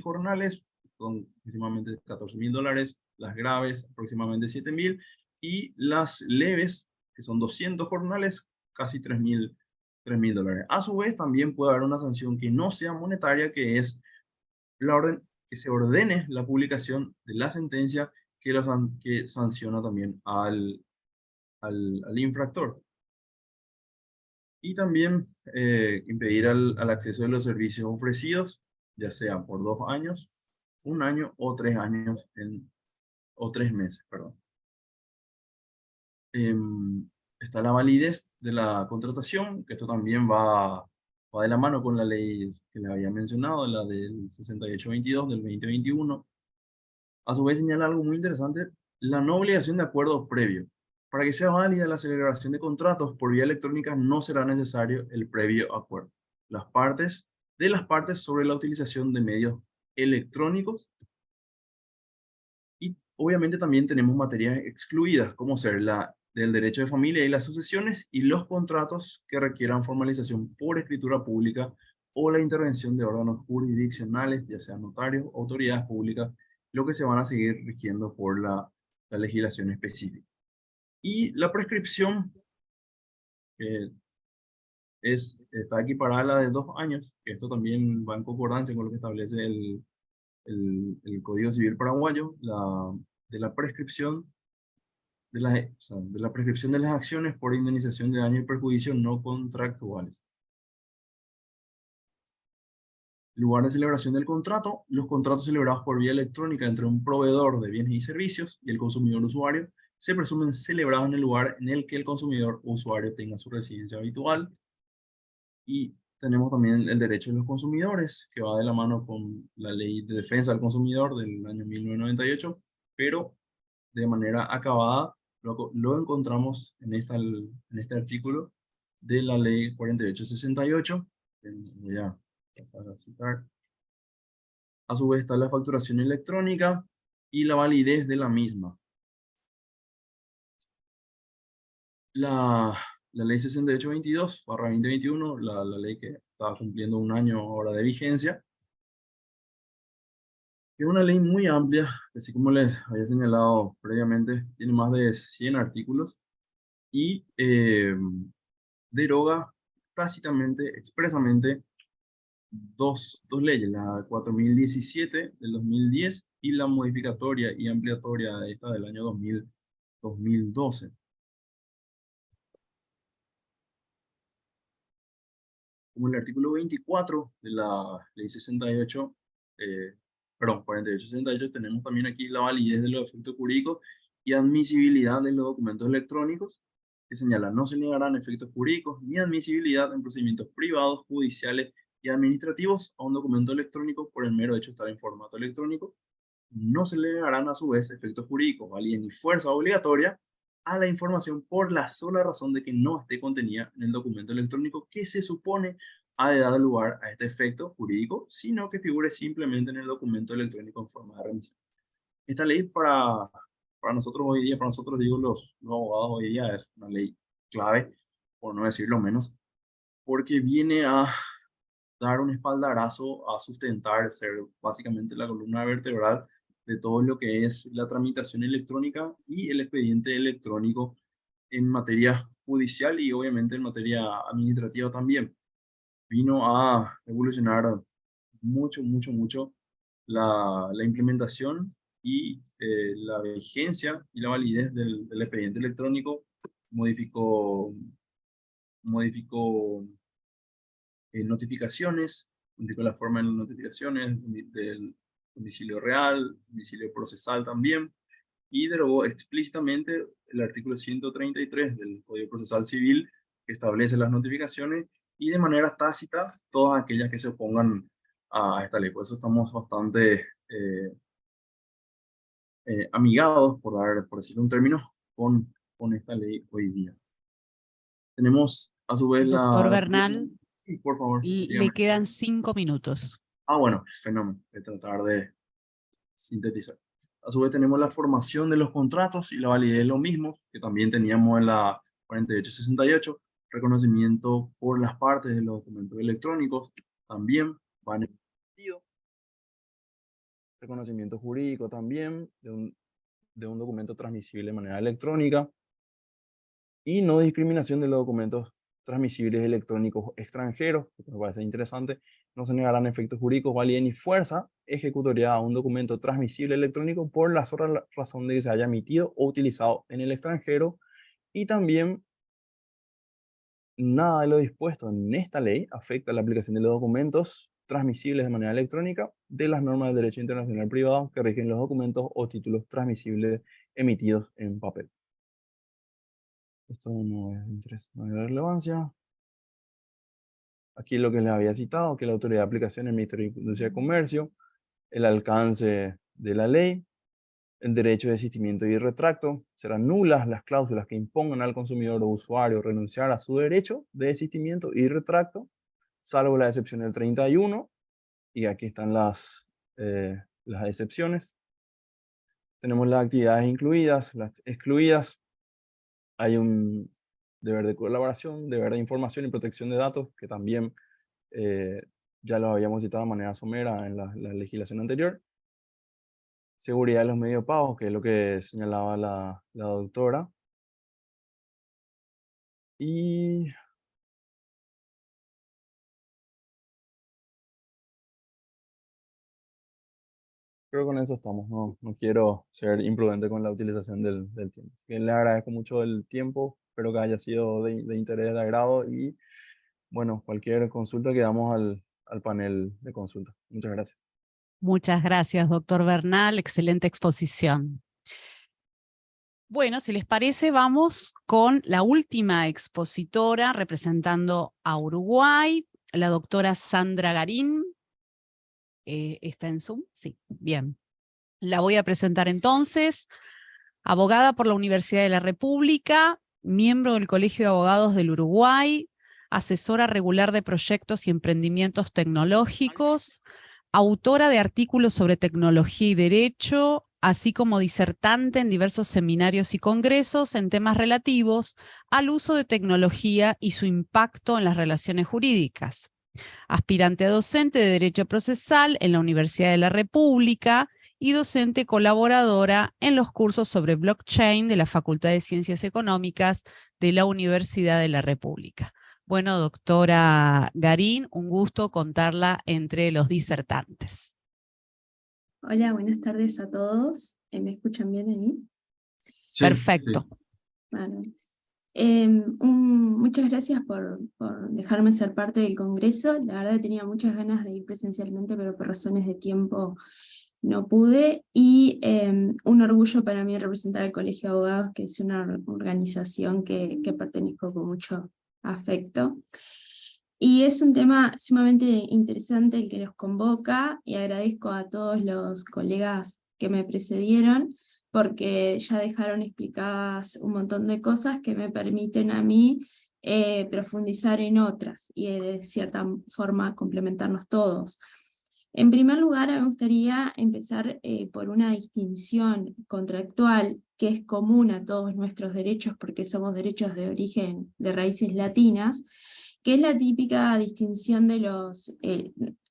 jornales, son aproximadamente $14.000, las graves aproximadamente 7000, y las leves, que son 200 jornales, casi $3.000. A su vez, también puede haber una sanción que no sea monetaria, que es la orden que se ordene la publicación de la sentencia que sanciona también al infractor. Y también impedir al acceso de los servicios ofrecidos, ya sea por 2 años, 1 año o 3 años, o 3 meses, perdón. Está la validez de la contratación, que esto también va de la mano con la ley que les había mencionado, la del 6822 del 2021. A su vez señala algo muy interesante, la no obligación de acuerdo previo. Para que sea válida la celebración de contratos por vía electrónica no será necesario el previo acuerdo. Las partes sobre la utilización de medios electrónicos, y obviamente también tenemos materias excluidas, como ser la del derecho de familia y las sucesiones, y los contratos que requieran formalización por escritura pública o la intervención de órganos jurisdiccionales, ya sean notarios o autoridades públicas, lo que se van a seguir rigiendo por la legislación específica. Y la prescripción está equiparada a la de 2 años, que esto también va en concordancia con lo que establece el Código Civil paraguayo, de la prescripción de la prescripción de las acciones por indemnización de daño y perjuicio no contractuales. Lugar de celebración del contrato. Los contratos celebrados por vía electrónica entre un proveedor de bienes y servicios y el consumidor usuario se presumen celebrados en el lugar en el que el consumidor o usuario tenga su residencia habitual. Y tenemos también el derecho de los consumidores, que va de la mano con la Ley de Defensa del Consumidor del año 1998, pero de manera acabada lo encontramos en este artículo de la Ley 4868. Voy a pasar a citar. A su vez está la facturación electrónica y la validez de la misma. La ley 6822/2021, la ley que estaba cumpliendo 1 año ahora de vigencia, es una ley muy amplia, así como les había señalado previamente, tiene más de 100 artículos y deroga tácitamente, expresamente, dos leyes, la 4017 del 2010 y la modificatoria y ampliatoria de esta del año 2012. Como el artículo 24 de la ley 4868, tenemos también aquí la validez de los efectos jurídicos y admisibilidad de los documentos electrónicos, que señala: no se negarán efectos jurídicos ni admisibilidad en procedimientos privados, judiciales y administrativos a un documento electrónico por el mero hecho de estar en formato electrónico. No se le negarán a su vez efectos jurídicos, validez ni fuerza obligatoria a la información por la sola razón de que no esté contenida en el documento electrónico que se supone ha de dar lugar a este efecto jurídico, sino que figure simplemente en el documento electrónico en forma de remisión. Esta ley para nosotros hoy día, para nosotros digo los abogados hoy día, es una ley clave, por no decirlo menos, porque viene a dar un espaldarazo, a sustentar, ser básicamente la columna vertebral de todo lo que es la tramitación electrónica y el expediente electrónico en materia judicial y obviamente en materia administrativa también. Vino a evolucionar mucho la implementación y la vigencia y la validez del expediente electrónico. Modificó notificaciones, modificó la forma de las notificaciones del domicilio real, domicilio procesal también, y derogó explícitamente el artículo 133 del Código Procesal Civil, que establece las notificaciones, y de manera tácita todas aquellas que se opongan a esta ley. Por eso estamos bastante amigados, por decirlo un término, con esta ley hoy día. Tenemos a su vez Doctor Bernal, sí, por favor, le dígame. quedan 5 minutos. Bueno, fenómeno. Voy a tratar de sintetizar. A su vez tenemos la formación de los contratos y la validez de lo mismo, que también teníamos en la 4868. Reconocimiento por las partes de los documentos electrónicos también van en ese sentido. Reconocimiento jurídico también de un documento transmisible de manera electrónica. Y no discriminación de los documentos transmisibles electrónicos extranjeros, que me parece interesante. No se negarán efectos jurídicos, validez ni fuerza ejecutoria a un documento transmisible electrónico por la sola razón de que se haya emitido o utilizado en el extranjero. Y también nada de lo dispuesto en esta ley afecta la aplicación de los documentos transmisibles de manera electrónica de las normas del derecho internacional privado que rigen los documentos o títulos transmisibles emitidos en papel. Esto no es de interés, no es de relevancia. Aquí lo que les había citado, que la autoridad de aplicación es el Ministerio de Industria y Comercio, el alcance de la ley, el derecho de desistimiento y retracto. Serán nulas las cláusulas que impongan al consumidor o usuario renunciar a su derecho de desistimiento y retracto, salvo la excepción del 31, y aquí están las excepciones. Tenemos las actividades incluidas, las excluidas. Hay un deber de colaboración, deber de información y protección de datos, que también ya lo habíamos citado de manera somera en la legislación anterior. Seguridad de los medios de pago, que es lo que señalaba la doctora. Y creo que con eso estamos. No quiero ser imprudente con la utilización del tiempo. Así que le agradezco mucho el tiempo. Espero que haya sido de interés, de agrado. Y bueno, cualquier consulta quedamos al panel de consulta. Muchas gracias. Muchas gracias, doctor Bernal. Excelente exposición. Bueno, si les parece, vamos con la última expositora representando a Uruguay, la doctora Sandra Garín. ¿Está en Zoom? Sí, bien. La voy a presentar entonces. Abogada por la Universidad de la República, miembro del Colegio de Abogados del Uruguay, asesora regular de proyectos y emprendimientos tecnológicos, autora de artículos sobre tecnología y derecho, así como disertante en diversos seminarios y congresos en temas relativos al uso de tecnología y su impacto en las relaciones jurídicas. Aspirante a docente de Derecho Procesal en la Universidad de la República y docente colaboradora en los cursos sobre blockchain de la Facultad de Ciencias Económicas de la Universidad de la República. Bueno, doctora Garín, un gusto contarla entre los disertantes. Hola, buenas tardes a todos. ¿Me escuchan bien ahí? Sí, perfecto. Sí. Bueno, muchas gracias por dejarme ser parte del Congreso. La verdad tenía muchas ganas de ir presencialmente, pero por razones de tiempo no pude. Y un orgullo para mí representar al Colegio de Abogados, que es una organización que pertenezco con mucho afecto. Y es un tema sumamente interesante el que nos convoca, y agradezco a todos los colegas que me precedieron, porque ya dejaron explicadas un montón de cosas que me permiten a mí profundizar en otras, y de cierta forma complementarnos todos. En primer lugar, me gustaría empezar por una distinción contractual que es común a todos nuestros derechos, porque somos derechos de origen de raíces latinas, que es la típica distinción de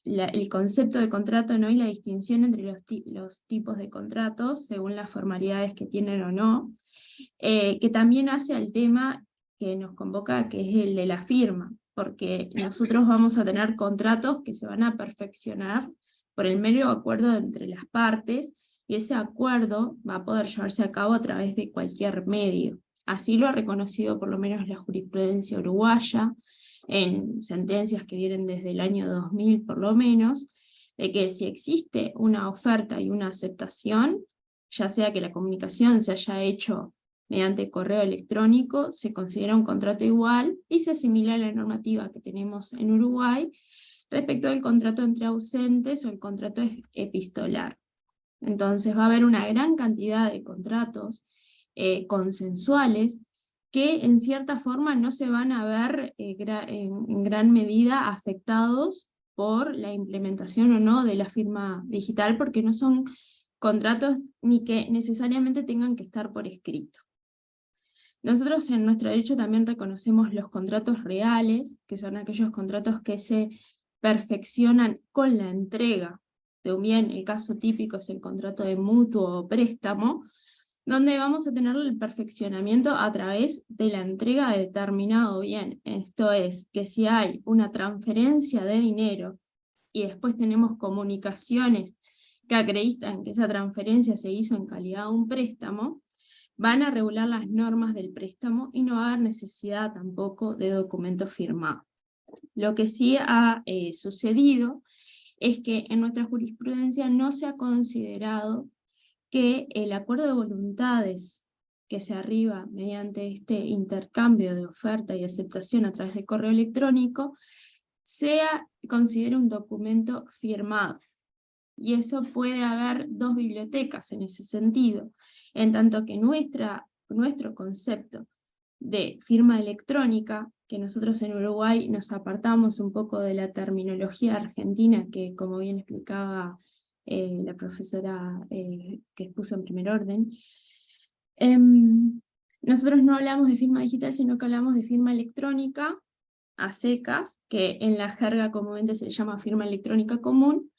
el concepto de contrato, ¿no? Y la distinción entre los tipos de contratos, según las formalidades que tienen o no, que también hace al tema que nos convoca, que es el de la firma, porque nosotros vamos a tener contratos que se van a perfeccionar por el mero acuerdo entre las partes, y ese acuerdo va a poder llevarse a cabo a través de cualquier medio. Así lo ha reconocido por lo menos la jurisprudencia uruguaya, en sentencias que vienen desde el año 2000 por lo menos, de que si existe una oferta y una aceptación, ya sea que la comunicación se haya hecho mediante correo electrónico, se considera un contrato igual y se asimila a la normativa que tenemos en Uruguay respecto al contrato entre ausentes o el contrato epistolar. Entonces va a haber una gran cantidad de contratos consensuales que en cierta forma no se van a ver en gran medida afectados por la implementación o no de la firma digital, porque no son contratos ni que necesariamente tengan que estar por escrito. Nosotros en nuestro derecho también reconocemos los contratos reales, que son aquellos contratos que se perfeccionan con la entrega de un bien. El caso típico es el contrato de mutuo o préstamo, donde vamos a tener el perfeccionamiento a través de la entrega de determinado bien. Esto es, que si hay una transferencia de dinero y después tenemos comunicaciones que acreditan que esa transferencia se hizo en calidad de un préstamo, van a regular las normas del préstamo y no va a haber necesidad tampoco de documento firmado. Lo que sí ha sucedido es que en nuestra jurisprudencia no se ha considerado que el acuerdo de voluntades que se arriba mediante este intercambio de oferta y aceptación a través de correo electrónico considere un documento firmado. Y eso puede haber dos bibliotecas en ese sentido, en tanto que nuestro concepto de firma electrónica, que nosotros en Uruguay nos apartamos un poco de la terminología argentina, que como bien explicaba la profesora que expuso en primer orden, nosotros no hablamos de firma digital, sino que hablamos de firma electrónica a secas, que en la jerga comúnmente se le llama firma electrónica común,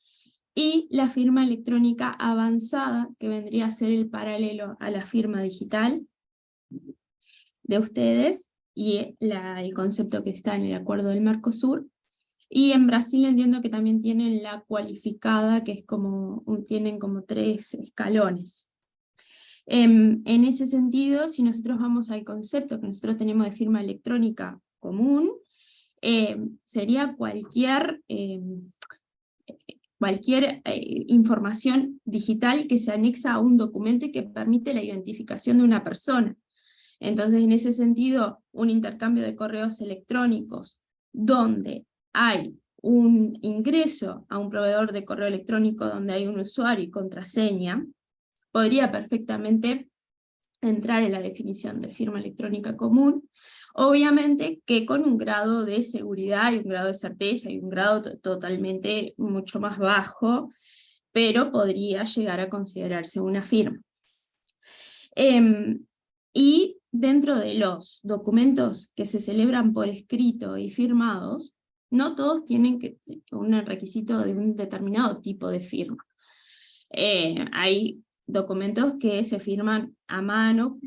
y la firma electrónica avanzada, que vendría a ser el paralelo a la firma digital de ustedes, y el concepto que está en el acuerdo del Mercosur. Y en Brasil entiendo que también tienen la cualificada, que es tienen como 3 escalones. En ese sentido, si nosotros vamos al concepto que nosotros tenemos de firma electrónica común, sería cualquier información digital que se anexa a un documento y que permite la identificación de una persona. Entonces, en ese sentido, un intercambio de correos electrónicos donde hay un ingreso a un proveedor de correo electrónico donde hay un usuario y contraseña, podría perfectamente entrar en la definición de firma electrónica común, obviamente que con un grado de seguridad y un grado de certeza y un grado totalmente mucho más bajo, pero podría llegar a considerarse una firma. Y dentro de los documentos que se celebran por escrito y firmados, no todos tienen un requisito de un determinado tipo de firma. Hay documentos que se firman a mano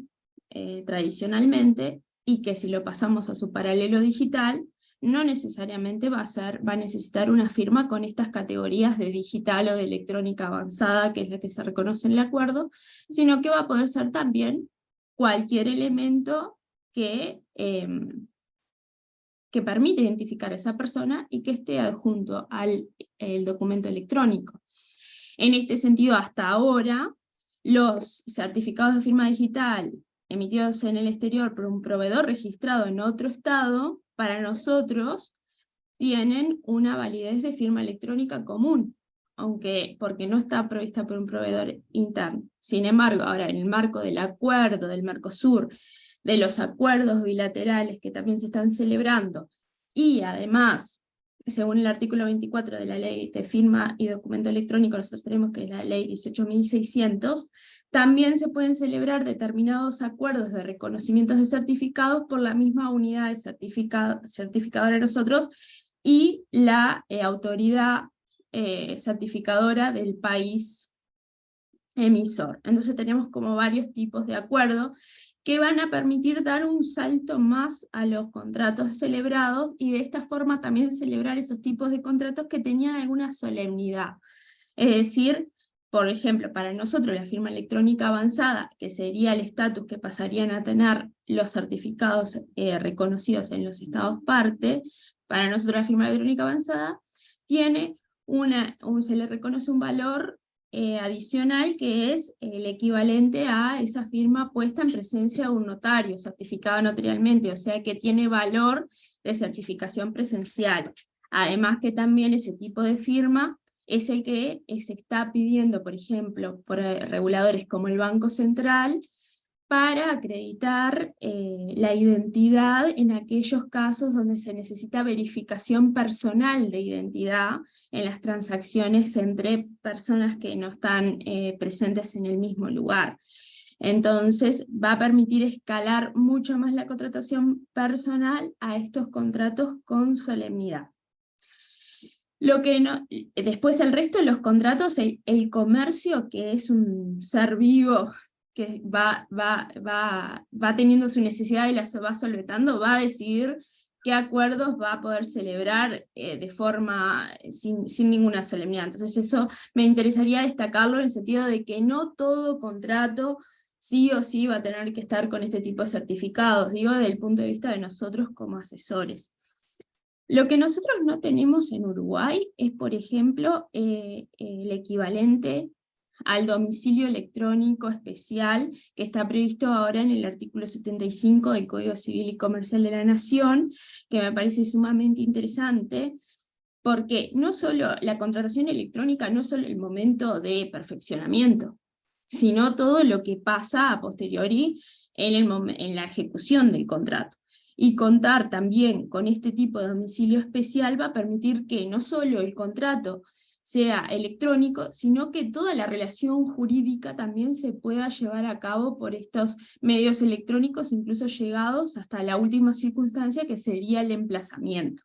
tradicionalmente, y que si lo pasamos a su paralelo digital, no necesariamente va a necesitar una firma con estas categorías de digital o de electrónica avanzada, que es la que se reconoce en el acuerdo, sino que va a poder ser también cualquier elemento que permite identificar a esa persona y que esté adjunto al documento electrónico. En este sentido, hasta ahora, los certificados de firma digital emitidos en el exterior por un proveedor registrado en otro estado, para nosotros tienen una validez de firma electrónica común, porque no está provista por un proveedor interno. Sin embargo, ahora en el marco del acuerdo del Mercosur, de los acuerdos bilaterales que también se están celebrando, y además, según el artículo 24 de la ley de firma y documento electrónico, nosotros tenemos que es la ley 18.600, también se pueden celebrar determinados acuerdos de reconocimientos de certificados por la misma unidad de certificadora de nosotros y la autoridad certificadora del país emisor. Entonces tenemos como varios tipos de acuerdo que van a permitir dar un salto más a los contratos celebrados y de esta forma también celebrar esos tipos de contratos que tenían alguna solemnidad. Es decir, por ejemplo, para nosotros la firma electrónica avanzada, que sería el estatus que pasarían a tener los certificados reconocidos en los estados parte, para nosotros la firma electrónica avanzada tiene se le reconoce un valor adicional que es el equivalente a esa firma puesta en presencia de un notario, certificado notarialmente, o sea que tiene valor de certificación presencial. Además que también ese tipo de firma es el que se está pidiendo, por ejemplo, por reguladores como el Banco Central, para acreditar la identidad en aquellos casos donde se necesita verificación personal de identidad en las transacciones entre personas que no están presentes en el mismo lugar. Entonces va a permitir escalar mucho más la contratación personal a estos contratos con solemnidad. Después el resto de los contratos, el comercio, que es un ser vivo que va teniendo su necesidad y las va solventando, va a decidir qué acuerdos va a poder celebrar de forma sin ninguna solemnidad. Entonces eso me interesaría destacarlo en el sentido de que no todo contrato sí o sí va a tener que estar con este tipo de certificados, digo desde el punto de vista de nosotros como asesores. Lo que nosotros no tenemos en Uruguay es, por ejemplo, el equivalente al domicilio electrónico especial que está previsto ahora en el artículo 75 del Código Civil y Comercial de la Nación, que me parece sumamente interesante, porque no solo la contratación electrónica, no solo el momento de perfeccionamiento, sino todo lo que pasa a posteriori en la ejecución del contrato. Y contar también con este tipo de domicilio especial va a permitir que no solo el contrato sea electrónico, sino que toda la relación jurídica también se pueda llevar a cabo por estos medios electrónicos, incluso llegados hasta la última circunstancia que sería el emplazamiento.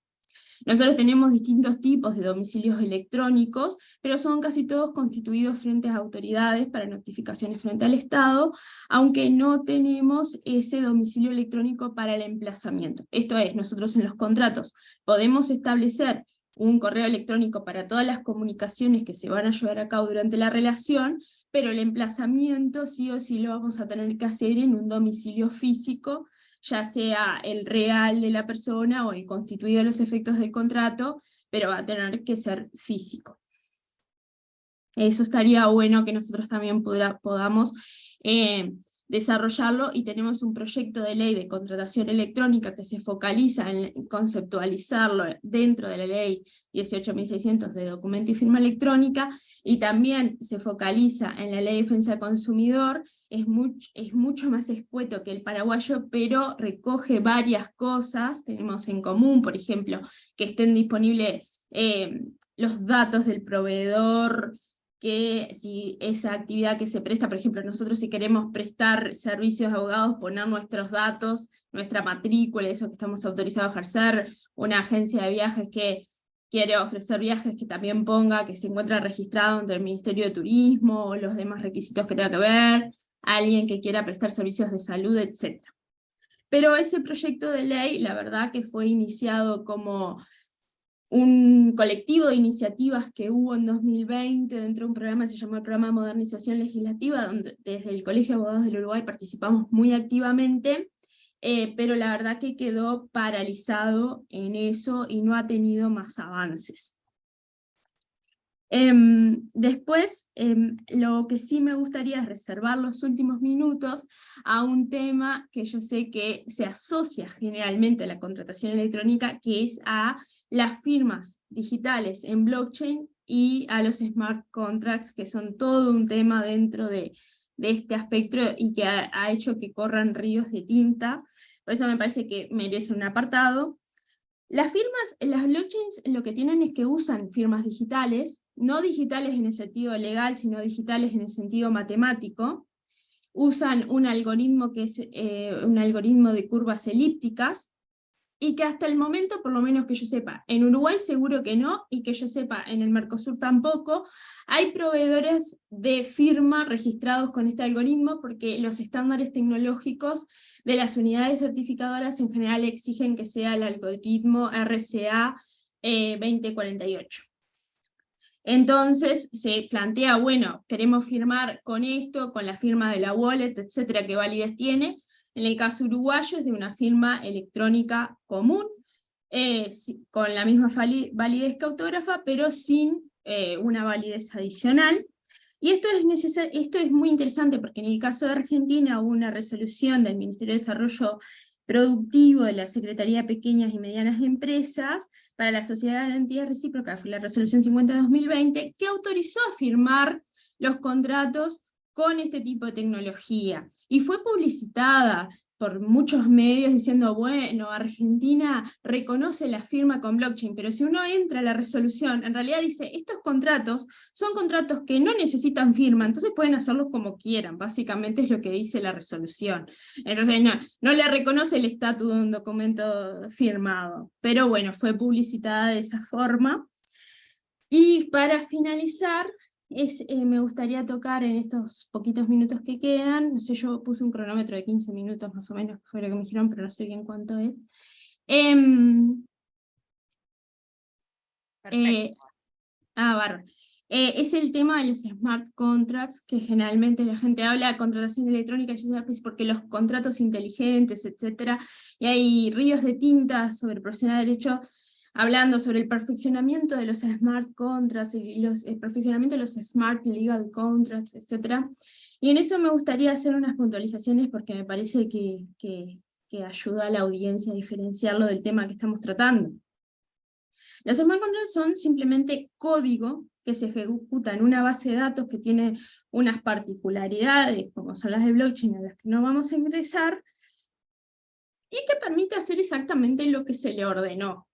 Nosotros tenemos distintos tipos de domicilios electrónicos, pero son casi todos constituidos frente a autoridades para notificaciones frente al Estado, aunque no tenemos ese domicilio electrónico para el emplazamiento. Esto es, nosotros en los contratos podemos establecer un correo electrónico para todas las comunicaciones que se van a llevar a cabo durante la relación, pero el emplazamiento sí o sí lo vamos a tener que hacer en un domicilio físico, ya sea el real de la persona o el constituido de los efectos del contrato, pero va a tener que ser físico. Eso estaría bueno que nosotros también podamos desarrollarlo, y tenemos un proyecto de ley de contratación electrónica que se focaliza en conceptualizarlo dentro de la ley 18.600 de documento y firma electrónica, y también se focaliza en la ley de defensa del consumidor. Es mucho más escueto que el paraguayo, pero recoge varias cosas, tenemos en común, por ejemplo, que estén disponibles los datos del proveedor, que si esa actividad que se presta, por ejemplo, nosotros si queremos prestar servicios de abogados, poner nuestros datos, nuestra matrícula, eso que estamos autorizados a ejercer, una agencia de viajes que quiere ofrecer viajes, que también ponga que se encuentra registrado ante el Ministerio de Turismo, o los demás requisitos que tenga que ver, alguien que quiera prestar servicios de salud, etc. Pero ese proyecto de ley, la verdad que fue iniciado como un colectivo de iniciativas que hubo en 2020 dentro de un programa que se llamó el Programa de Modernización Legislativa, donde desde el Colegio de Abogados del Uruguay participamos muy activamente, pero la verdad que quedó paralizado en eso y no ha tenido más avances. Después, lo que sí me gustaría es reservar los últimos minutos a un tema que yo sé que se asocia generalmente a la contratación electrónica, que es a las firmas digitales en blockchain y a los smart contracts, que son todo un tema dentro de este aspecto y que ha hecho que corran ríos de tinta. Por eso me parece que merece un apartado. Las blockchains lo que tienen es que usan firmas digitales, no digitales en el sentido legal, sino digitales en el sentido matemático. Usan un algoritmo que es un algoritmo de curvas elípticas, y que hasta el momento, por lo menos que yo sepa, en Uruguay seguro que no, y que yo sepa en el Mercosur tampoco, hay proveedores de firma registrados con este algoritmo, porque los estándares tecnológicos de las unidades certificadoras en general exigen que sea el algoritmo RCA 2048. Entonces se plantea, bueno, queremos firmar con esto, con la firma de la wallet, etcétera, ¿qué validez tiene? En el caso uruguayo es de una firma electrónica común, con la misma validez que autógrafa, pero sin una validez adicional. Y esto es muy interesante porque en el caso de Argentina hubo una resolución del Ministerio de Desarrollo Productivo de la Secretaría de Pequeñas y Medianas Empresas para la Sociedad de Garantía Recíproca, fue la resolución 50-2020, que autorizó a firmar los contratos con este tipo de tecnología. Y fue publicitada por muchos medios diciendo, bueno, Argentina reconoce la firma con blockchain, pero si uno entra a la resolución, en realidad dice, estos contratos son contratos que no necesitan firma, entonces pueden hacerlos como quieran, básicamente es lo que dice la resolución. Entonces no le reconoce el estatus de un documento firmado, pero bueno, fue publicitada de esa forma. Y para finalizar, me gustaría tocar en estos poquitos minutos que quedan, no sé, yo puse un cronómetro de 15 minutos más o menos, que fue lo que me dijeron, pero no sé bien cuánto es. Bárbaro. Es el tema de los smart contracts, que generalmente la gente habla de contratación electrónica, y yo sé, pues, porque los contratos inteligentes, etcétera, y hay ríos de tinta sobre profesional de derecho, hablando sobre el perfeccionamiento de los smart contracts, y el perfeccionamiento de los smart legal contracts, etc. Y en eso me gustaría hacer unas puntualizaciones porque me parece que ayuda a la audiencia a diferenciarlo del tema que estamos tratando. Los smart contracts son simplemente código que se ejecuta en una base de datos que tiene unas particularidades, como son las de blockchain, a las que no vamos a ingresar, y que permite hacer exactamente lo que se le ordenó.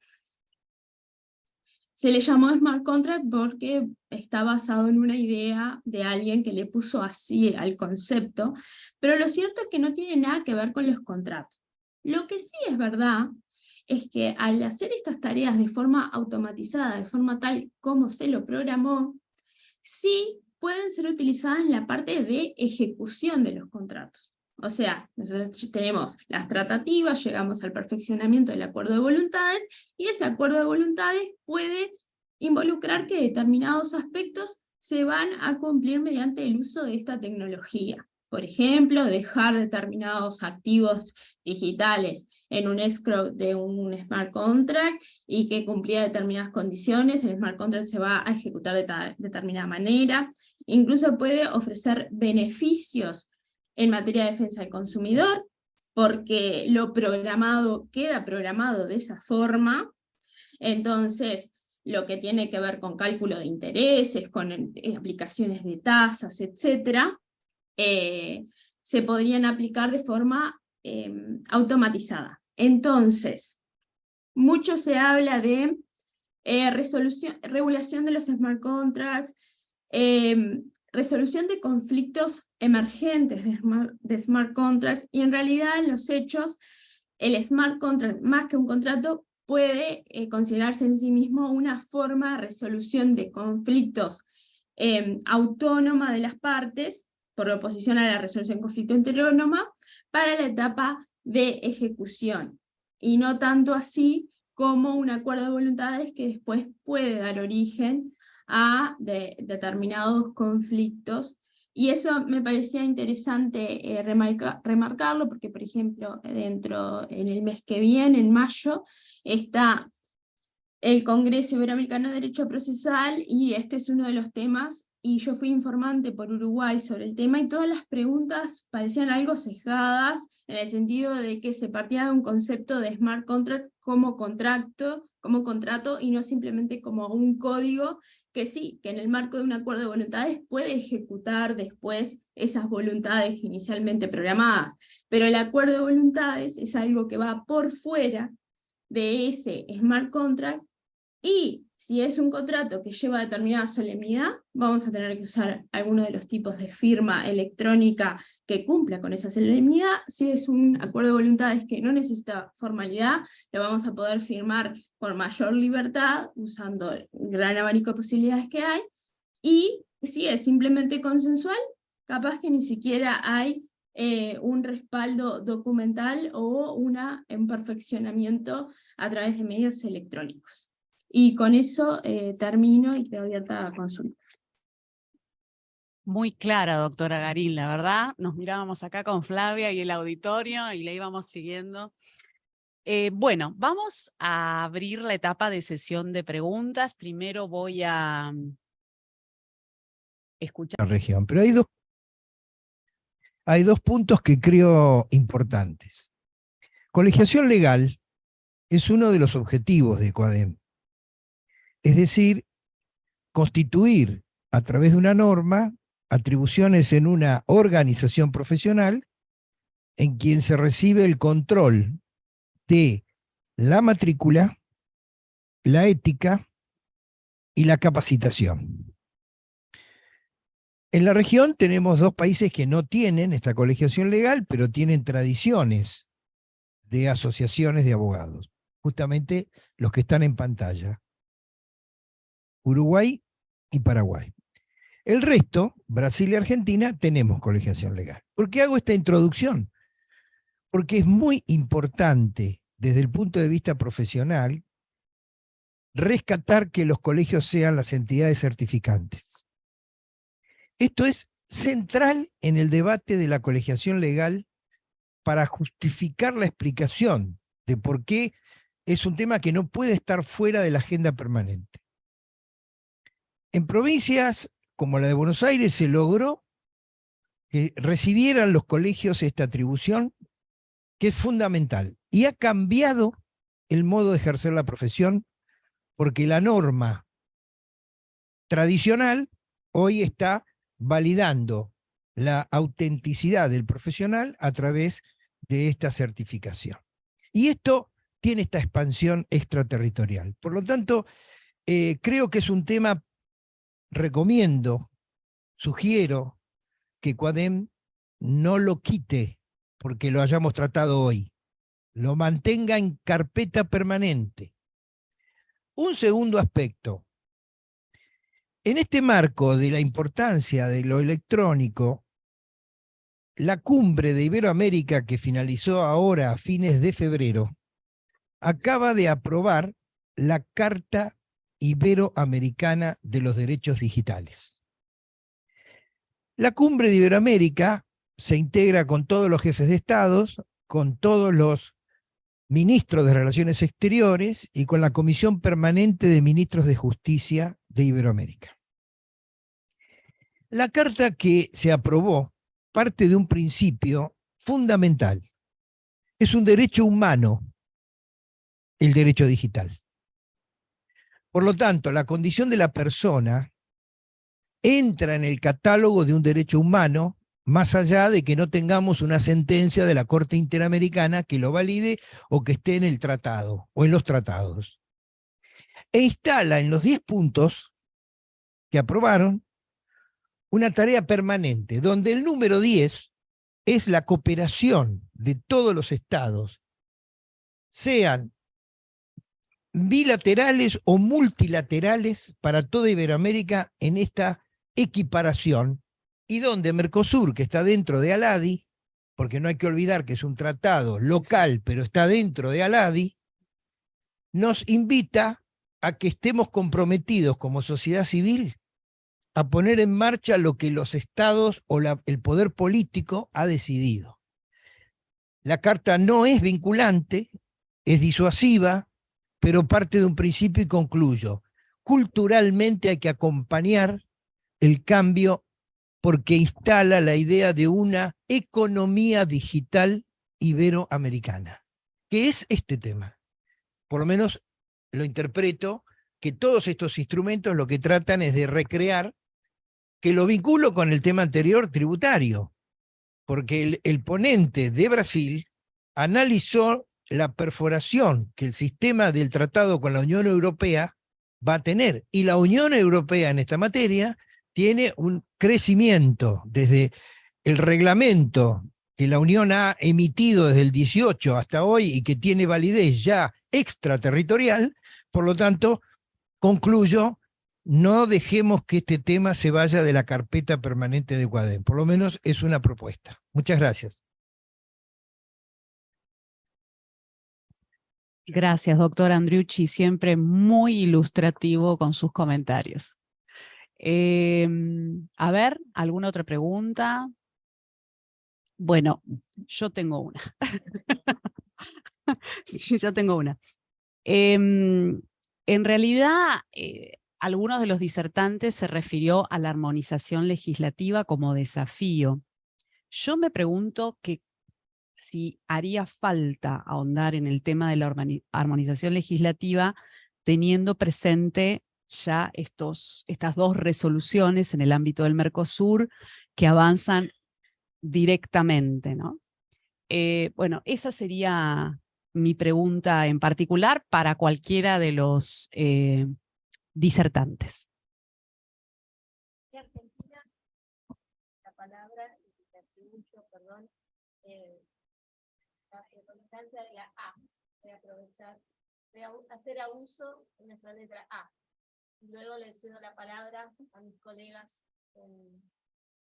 Se le llamó smart contract porque está basado en una idea de alguien que le puso así al concepto, pero lo cierto es que no tiene nada que ver con los contratos. Lo que sí es verdad es que al hacer estas tareas de forma automatizada, de forma tal como se lo programó, sí pueden ser utilizadas en la parte de ejecución de los contratos. O sea, nosotros tenemos las tratativas, llegamos al perfeccionamiento del acuerdo de voluntades, y ese acuerdo de voluntades puede involucrar que determinados aspectos se van a cumplir mediante el uso de esta tecnología. Por ejemplo, dejar determinados activos digitales en un escrow de un smart contract y que cumplía determinadas condiciones, el smart contract se va a ejecutar de determinada manera. Incluso puede ofrecer beneficios en materia de defensa del consumidor, porque lo programado queda programado de esa forma. Entonces, lo que tiene que ver con cálculo de intereses, con aplicaciones de tasas, etc., se podrían aplicar de forma automatizada. Entonces, mucho se habla de regulación de los smart contracts, resolución de conflictos emergentes de smart contracts, y en realidad en los hechos el smart contract, más que un contrato, puede considerarse en sí mismo una forma de resolución de conflictos autónoma de las partes, por oposición a la resolución de conflicto heterónoma, para la etapa de ejecución, y no tanto así como un acuerdo de voluntades que después puede dar origen a determinados conflictos. Y eso me parecía interesante remarcarlo, porque, por ejemplo, en el mes que viene, en mayo, está el Congreso Iberoamericano de Derecho Procesal, y este es uno de los temas, y yo fui informante por Uruguay sobre el tema, y todas las preguntas parecían algo sesgadas, en el sentido de que se partía de un concepto de smart contract como contrato, y no simplemente como un código, que sí, que en el marco de un acuerdo de voluntades puede ejecutar después esas voluntades inicialmente programadas, pero el acuerdo de voluntades es algo que va por fuera de ese smart contract, y Si es un contrato que lleva determinada solemnidad, vamos a tener que usar alguno de los tipos de firma electrónica que cumpla con esa solemnidad. Si es un acuerdo de voluntades que no necesita formalidad, lo vamos a poder firmar con mayor libertad, usando el gran abanico de posibilidades que hay. Y si es simplemente consensual, capaz que ni siquiera hay un respaldo documental o un perfeccionamiento a través de medios electrónicos. Y con eso termino y quedo abierta a consulta. Muy clara, doctora Garín, la verdad. Nos mirábamos acá con Flavia y el auditorio y le íbamos siguiendo. Bueno, vamos a abrir la etapa de sesión de preguntas. Primero voy a escuchar. La región, pero hay dos puntos que creo importantes. Colegiación legal es uno de los objetivos de COADEM. Es decir, constituir a través de una norma atribuciones en una organización profesional en quien se recibe el control de la matrícula, la ética y la capacitación. En la región tenemos dos países que no tienen esta colegiación legal, pero tienen tradiciones de asociaciones de abogados, justamente los que están en pantalla: Uruguay y Paraguay. El resto, Brasil y Argentina, tenemos colegiación legal. ¿Por qué hago esta introducción? Porque es muy importante, desde el punto de vista profesional, rescatar que los colegios sean las entidades certificantes. Esto es central en el debate de la colegiación legal para justificar la explicación de por qué es un tema que no puede estar fuera de la agenda permanente. En provincias como la de Buenos Aires se logró que recibieran los colegios esta atribución, que es fundamental, y ha cambiado el modo de ejercer la profesión, porque la norma tradicional hoy está validando la autenticidad del profesional a través de esta certificación. Y esto tiene esta expansión extraterritorial. Por lo tanto, creo que es un tema, recomiendo, sugiero que COADEM no lo quite porque lo hayamos tratado hoy, lo mantenga en carpeta permanente. Un segundo aspecto. En este marco de la importancia de lo electrónico, la cumbre de Iberoamérica, que finalizó ahora a fines de febrero, acaba de aprobar la Carta Iberoamericana de los Derechos Digitales. La cumbre de Iberoamérica se integra con todos los jefes de estados, con todos los ministros de Relaciones Exteriores y con la Comisión Permanente de Ministros de Justicia de Iberoamérica. La carta que se aprobó parte de un principio fundamental. Es un derecho humano, el derecho digital. Por lo tanto, la condición de la persona entra en el catálogo de un derecho humano, más allá de que no tengamos una sentencia de la Corte Interamericana que lo valide o que esté en el tratado o en los tratados. E instala en los 10 puntos que aprobaron una tarea permanente, donde el número 10 es la cooperación de todos los estados, sean bilaterales o multilaterales, para toda Iberoamérica en esta equiparación, y donde Mercosur, que está dentro de ALADI, porque no hay que olvidar que es un tratado local, pero está dentro de ALADI, nos invita a que estemos comprometidos como sociedad civil a poner en marcha lo que los estados o el poder político ha decidido. La carta no es vinculante, es disuasiva, pero parte de un principio, y concluyo. Culturalmente hay que acompañar el cambio porque instala la idea de una economía digital iberoamericana, que es este tema. Por lo menos lo interpreto, que todos estos instrumentos lo que tratan es de recrear, que lo vinculo con el tema anterior tributario, porque el ponente de Brasil analizó la perforación que el sistema del tratado con la Unión Europea va a tener. Y la Unión Europea en esta materia tiene un crecimiento desde el reglamento que la Unión ha emitido desde el 18 hasta hoy y que tiene validez ya extraterritorial. Por lo tanto, concluyo, no dejemos que este tema se vaya de la carpeta permanente de CUADEM. Por lo menos es una propuesta. Muchas gracias. Gracias, doctor Andriucci, siempre muy ilustrativo con sus comentarios. A ver, ¿alguna otra pregunta? Bueno, yo tengo una. Sí, yo tengo una. En realidad, algunos de los disertantes se refirió a la armonización legislativa como desafío. Yo me pregunto que si haría falta ahondar en el tema de la armonización legislativa teniendo presente ya estas dos resoluciones en el ámbito del Mercosur que avanzan directamente, ¿no? Bueno, esa sería mi pregunta en particular para cualquiera de los disertantes. De Argentina, la palabra, perdón, la importancia de la A, de aprovechar, de hacer abuso de nuestra letra A. Luego le cedo la palabra a mis colegas en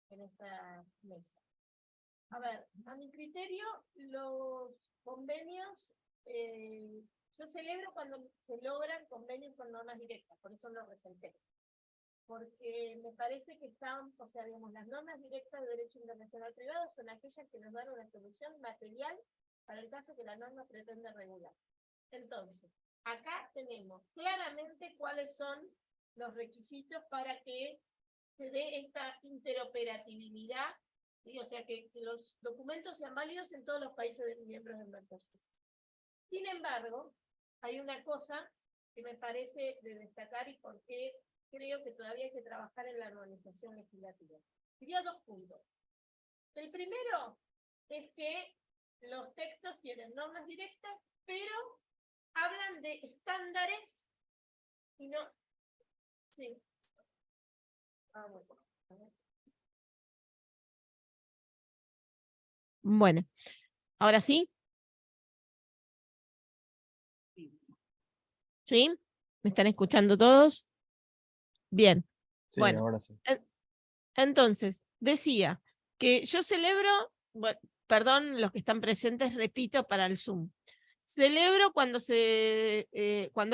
esta mesa. A ver, a mi criterio, los convenios, yo celebro cuando se logran convenios con normas directas, por eso lo resalté. Porque me parece que están, o sea, digamos, las normas directas de derecho internacional privado son aquellas que nos dan una solución material para el caso que la norma pretende regular. Entonces, acá tenemos claramente cuáles son los requisitos para que se dé esta interoperabilidad, ¿sí? O sea, que los documentos sean válidos en todos los países miembros del Mercosur. Sin embargo, hay una cosa que me parece de destacar y por qué creo que todavía hay que trabajar en la armonización legislativa. Diría 2 puntos. El primero es que los textos tienen normas directas, pero hablan de estándares y no... Sí. Bueno, ahora sí. ¿Sí? ¿Me están escuchando todos? Bien. Sí, bueno, ahora sí. Entonces, decía que yo celebro, bueno, perdón los que están presentes, repito para el Zoom, celebro cuando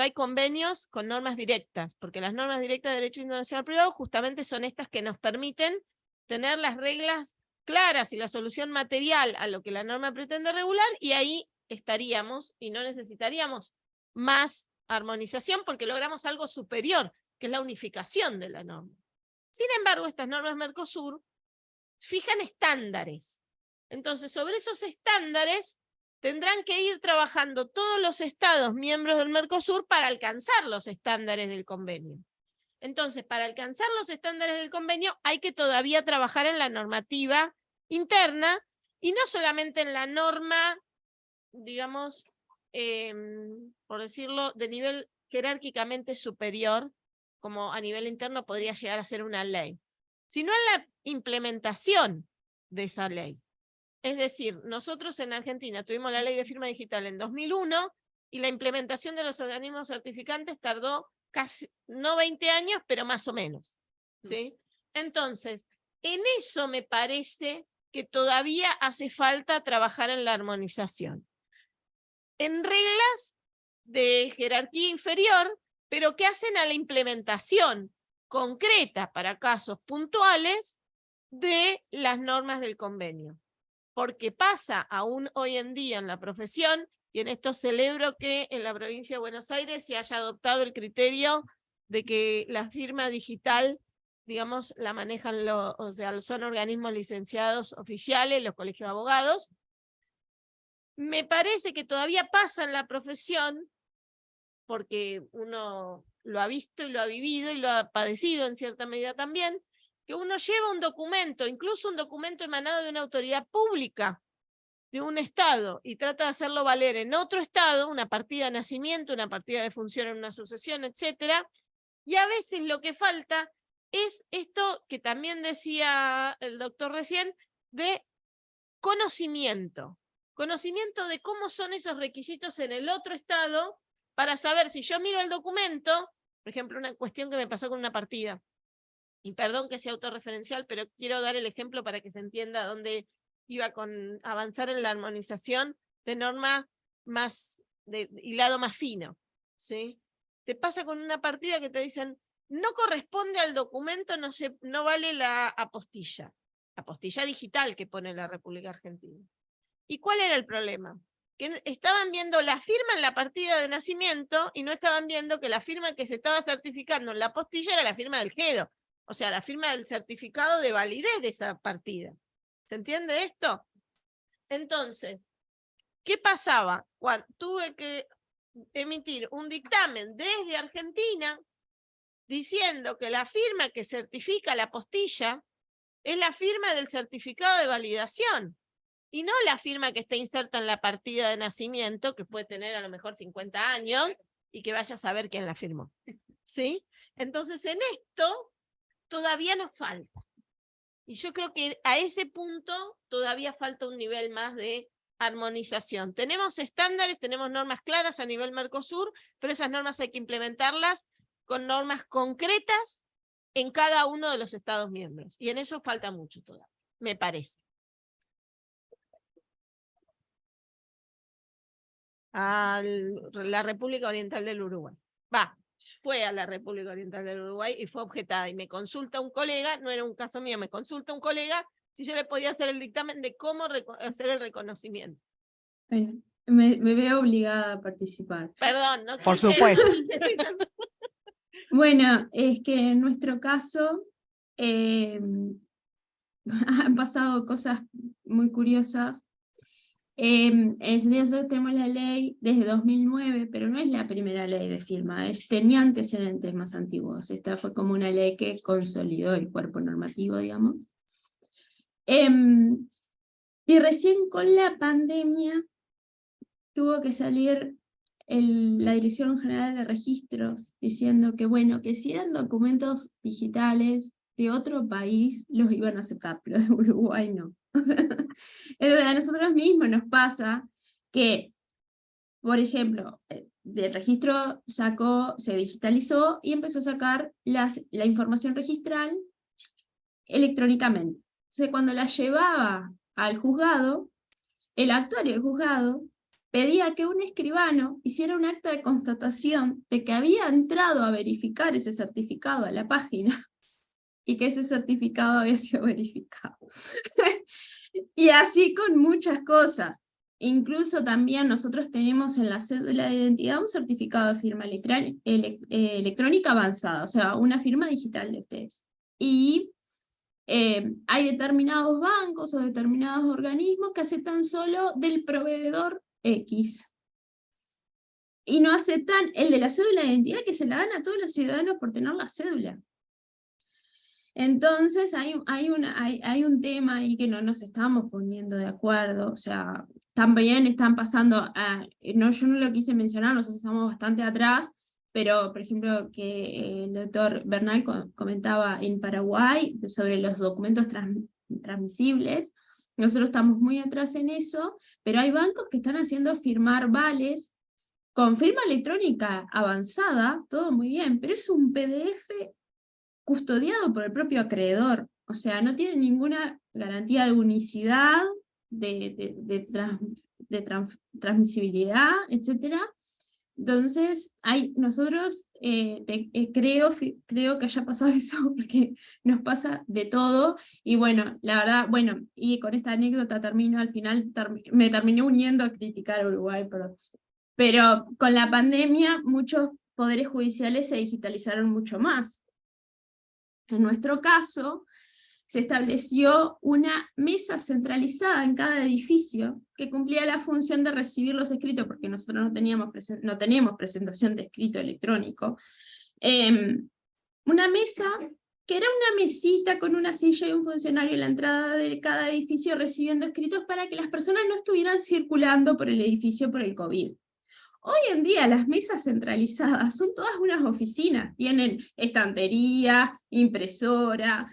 hay convenios con normas directas, porque las normas directas de derecho internacional privado justamente son estas que nos permiten tener las reglas claras y la solución material a lo que la norma pretende regular, y ahí estaríamos y no necesitaríamos más armonización porque logramos algo superior, que es la unificación de la norma. Sin embargo, estas normas Mercosur fijan estándares. Entonces, sobre esos estándares tendrán que ir trabajando todos los estados miembros del Mercosur para alcanzar los estándares del convenio. Entonces, para alcanzar los estándares del convenio hay que todavía trabajar en la normativa interna y no solamente en la norma, digamos, por decirlo, de nivel jerárquicamente superior, como a nivel interno podría llegar a ser una ley, sino en la implementación de esa ley. Es decir, nosotros en Argentina tuvimos la ley de firma digital en 2001 y la implementación de los organismos certificantes tardó casi, no 20 años, pero más o menos, ¿sí? Entonces, en eso me parece que todavía hace falta trabajar en la armonización. En reglas de jerarquía inferior, pero que hacen a la implementación concreta para casos puntuales de las normas del convenio. Porque pasa aún hoy en día en la profesión, y en esto celebro que en la provincia de Buenos Aires se haya adoptado el criterio de que la firma digital, digamos, la manejan o sea, son organismos licenciados oficiales, los colegios de abogados. Me parece que todavía pasa en la profesión, porque uno lo ha visto y lo ha vivido y lo ha padecido en cierta medida también, que uno lleva un documento, incluso un documento emanado de una autoridad pública de un estado, y trata de hacerlo valer en otro estado, una partida de nacimiento, una partida de función en una sucesión, etcétera, Y a veces lo que falta es esto que también decía el doctor recién, de conocimiento. Conocimiento de cómo son esos requisitos en el otro estado, para saber si yo miro el documento, por ejemplo, una cuestión que me pasó con una partida, y perdón que sea autorreferencial, pero quiero dar el ejemplo para que se entienda dónde iba con avanzar en la armonización de norma más, de hilado más fino, ¿sí? Te pasa con una partida que te dicen, no corresponde al documento, no vale la apostilla digital que pone la República Argentina. ¿Y cuál era el problema? Que estaban viendo la firma en la partida de nacimiento y no estaban viendo que la firma que se estaba certificando en la apostilla era la firma del GEDO, o sea, la firma del certificado de validez de esa partida. ¿Se entiende esto? Entonces, ¿qué pasaba? Cuando tuve que emitir un dictamen desde Argentina diciendo que la firma que certifica la apostilla es la firma del certificado de validación y no la firma que está inserta en la partida de nacimiento, que puede tener a lo mejor 50 años y que vaya a saber quién la firmó. ¿Sí? Entonces, en esto todavía nos falta. Y yo creo que a ese punto todavía falta un nivel más de armonización. Tenemos estándares, tenemos normas claras a nivel Mercosur, pero esas normas hay que implementarlas con normas concretas en cada uno de los Estados miembros. Y en eso falta mucho todavía, me parece. A la República Oriental del Uruguay. Fue a la República Oriental del Uruguay y fue objetada. Y me consulta un colega, no era un caso mío, me consulta un colega si yo le podía hacer el dictamen de cómo hacer el reconocimiento. Bueno, me veo obligada a participar. Perdón, no Por quise- supuesto. Bueno, es que en nuestro caso han pasado cosas muy curiosas. En el sentido, nosotros tenemos la ley desde 2009, pero no es la primera ley de firma, tenía antecedentes más antiguos. Esta fue como una ley que consolidó el cuerpo normativo, digamos. Y recién con la pandemia tuvo que salir la Dirección General de Registros diciendo que, bueno, que si eran documentos digitales de otro país, los iban a aceptar, pero de Uruguay no. Entonces a nosotros mismos nos pasa que, por ejemplo, del registro se digitalizó y empezó a sacar la información registral electrónicamente. Entonces cuando la llevaba al juzgado, el actuario del juzgado pedía que un escribano hiciera un acta de constatación de que había entrado a verificar ese certificado a la página y que ese certificado había sido verificado. Y así con muchas cosas. Incluso también nosotros tenemos en la cédula de identidad un certificado de firma electrónica avanzada, o sea, una firma digital de ustedes. Y hay determinados bancos o determinados organismos que aceptan solo del proveedor X. Y no aceptan el de la cédula de identidad, que se la dan a todos los ciudadanos por tener la cédula. Entonces hay un tema ahí que no nos estamos poniendo de acuerdo, o sea, también están pasando, yo no lo quise mencionar, nosotros estamos bastante atrás, pero por ejemplo que el doctor Bernal comentaba en Paraguay sobre los documentos transmisibles, nosotros estamos muy atrás en eso, pero hay bancos que están haciendo firmar vales con firma electrónica avanzada, todo muy bien, pero es un PDF custodiado por el propio acreedor, o sea, no tiene ninguna garantía de unicidad, de transmisibilidad, etc. Entonces, nosotros creo que haya pasado eso, porque nos pasa de todo, y bueno, la verdad, bueno, y con esta anécdota termino, al final me terminé uniendo a criticar a Uruguay, pero con la pandemia muchos poderes judiciales se digitalizaron mucho más. En nuestro caso, se estableció una mesa centralizada en cada edificio que cumplía la función de recibir los escritos, porque nosotros no teníamos presentación de escrito electrónico. Una mesa que era una mesita con una silla y un funcionario en la entrada de cada edificio recibiendo escritos para que las personas no estuvieran circulando por el edificio por el COVID. Hoy en día las mesas centralizadas son todas unas oficinas, tienen estantería, impresora,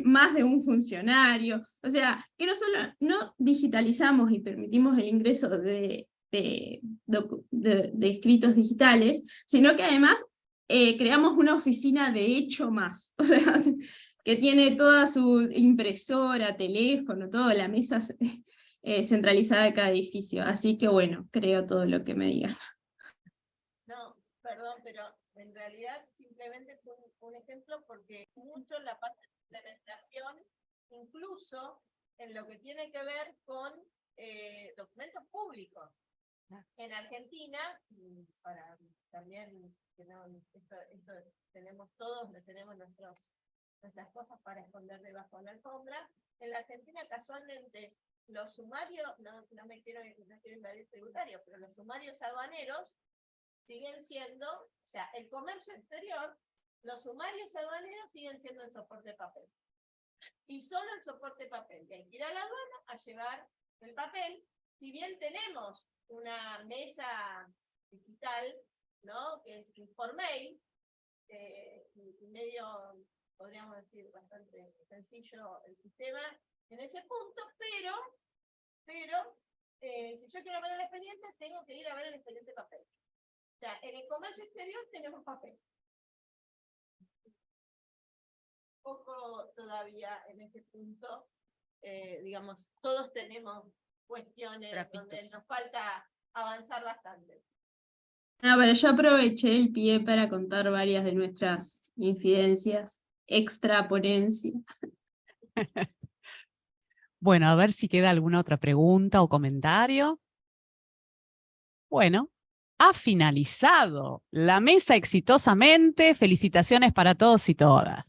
más de un funcionario, o sea, que no solo no digitalizamos y permitimos el ingreso de escritos digitales, sino que además creamos una oficina de hecho más, o sea, que tiene toda su impresora, teléfono, toda la mesa centralizada de cada edificio. Así que bueno, creo todo lo que me digan. No, perdón, pero en realidad simplemente fue un ejemplo porque mucho la parte de implementación, incluso en lo que tiene que ver con documentos públicos. En Argentina, para también, que no, esto tenemos todos, tenemos nuestras cosas para esconder debajo de la alfombra. En la Argentina, casualmente, los sumarios, no quiero invadir tributario, pero los sumarios aduaneros siguen siendo, o sea, el comercio exterior, los sumarios aduaneros siguen siendo el soporte papel. Y solo el soporte papel. Y hay que ir a la aduana a llevar el papel. Si bien tenemos una mesa digital, ¿no? Que es por mail, medio, podríamos decir, bastante sencillo el sistema en ese punto, pero si yo quiero ver el expediente, tengo que ir a ver el expediente papel. O sea, en el comercio exterior tenemos papel. Poco todavía en ese punto, digamos, todos tenemos cuestiones donde nos falta avanzar bastante. Pero yo aproveché el pie para contar varias de nuestras infidencias, extraponencia. Bueno, a ver si queda alguna otra pregunta o comentario. Bueno, ha finalizado la mesa exitosamente. Felicitaciones para todos y todas.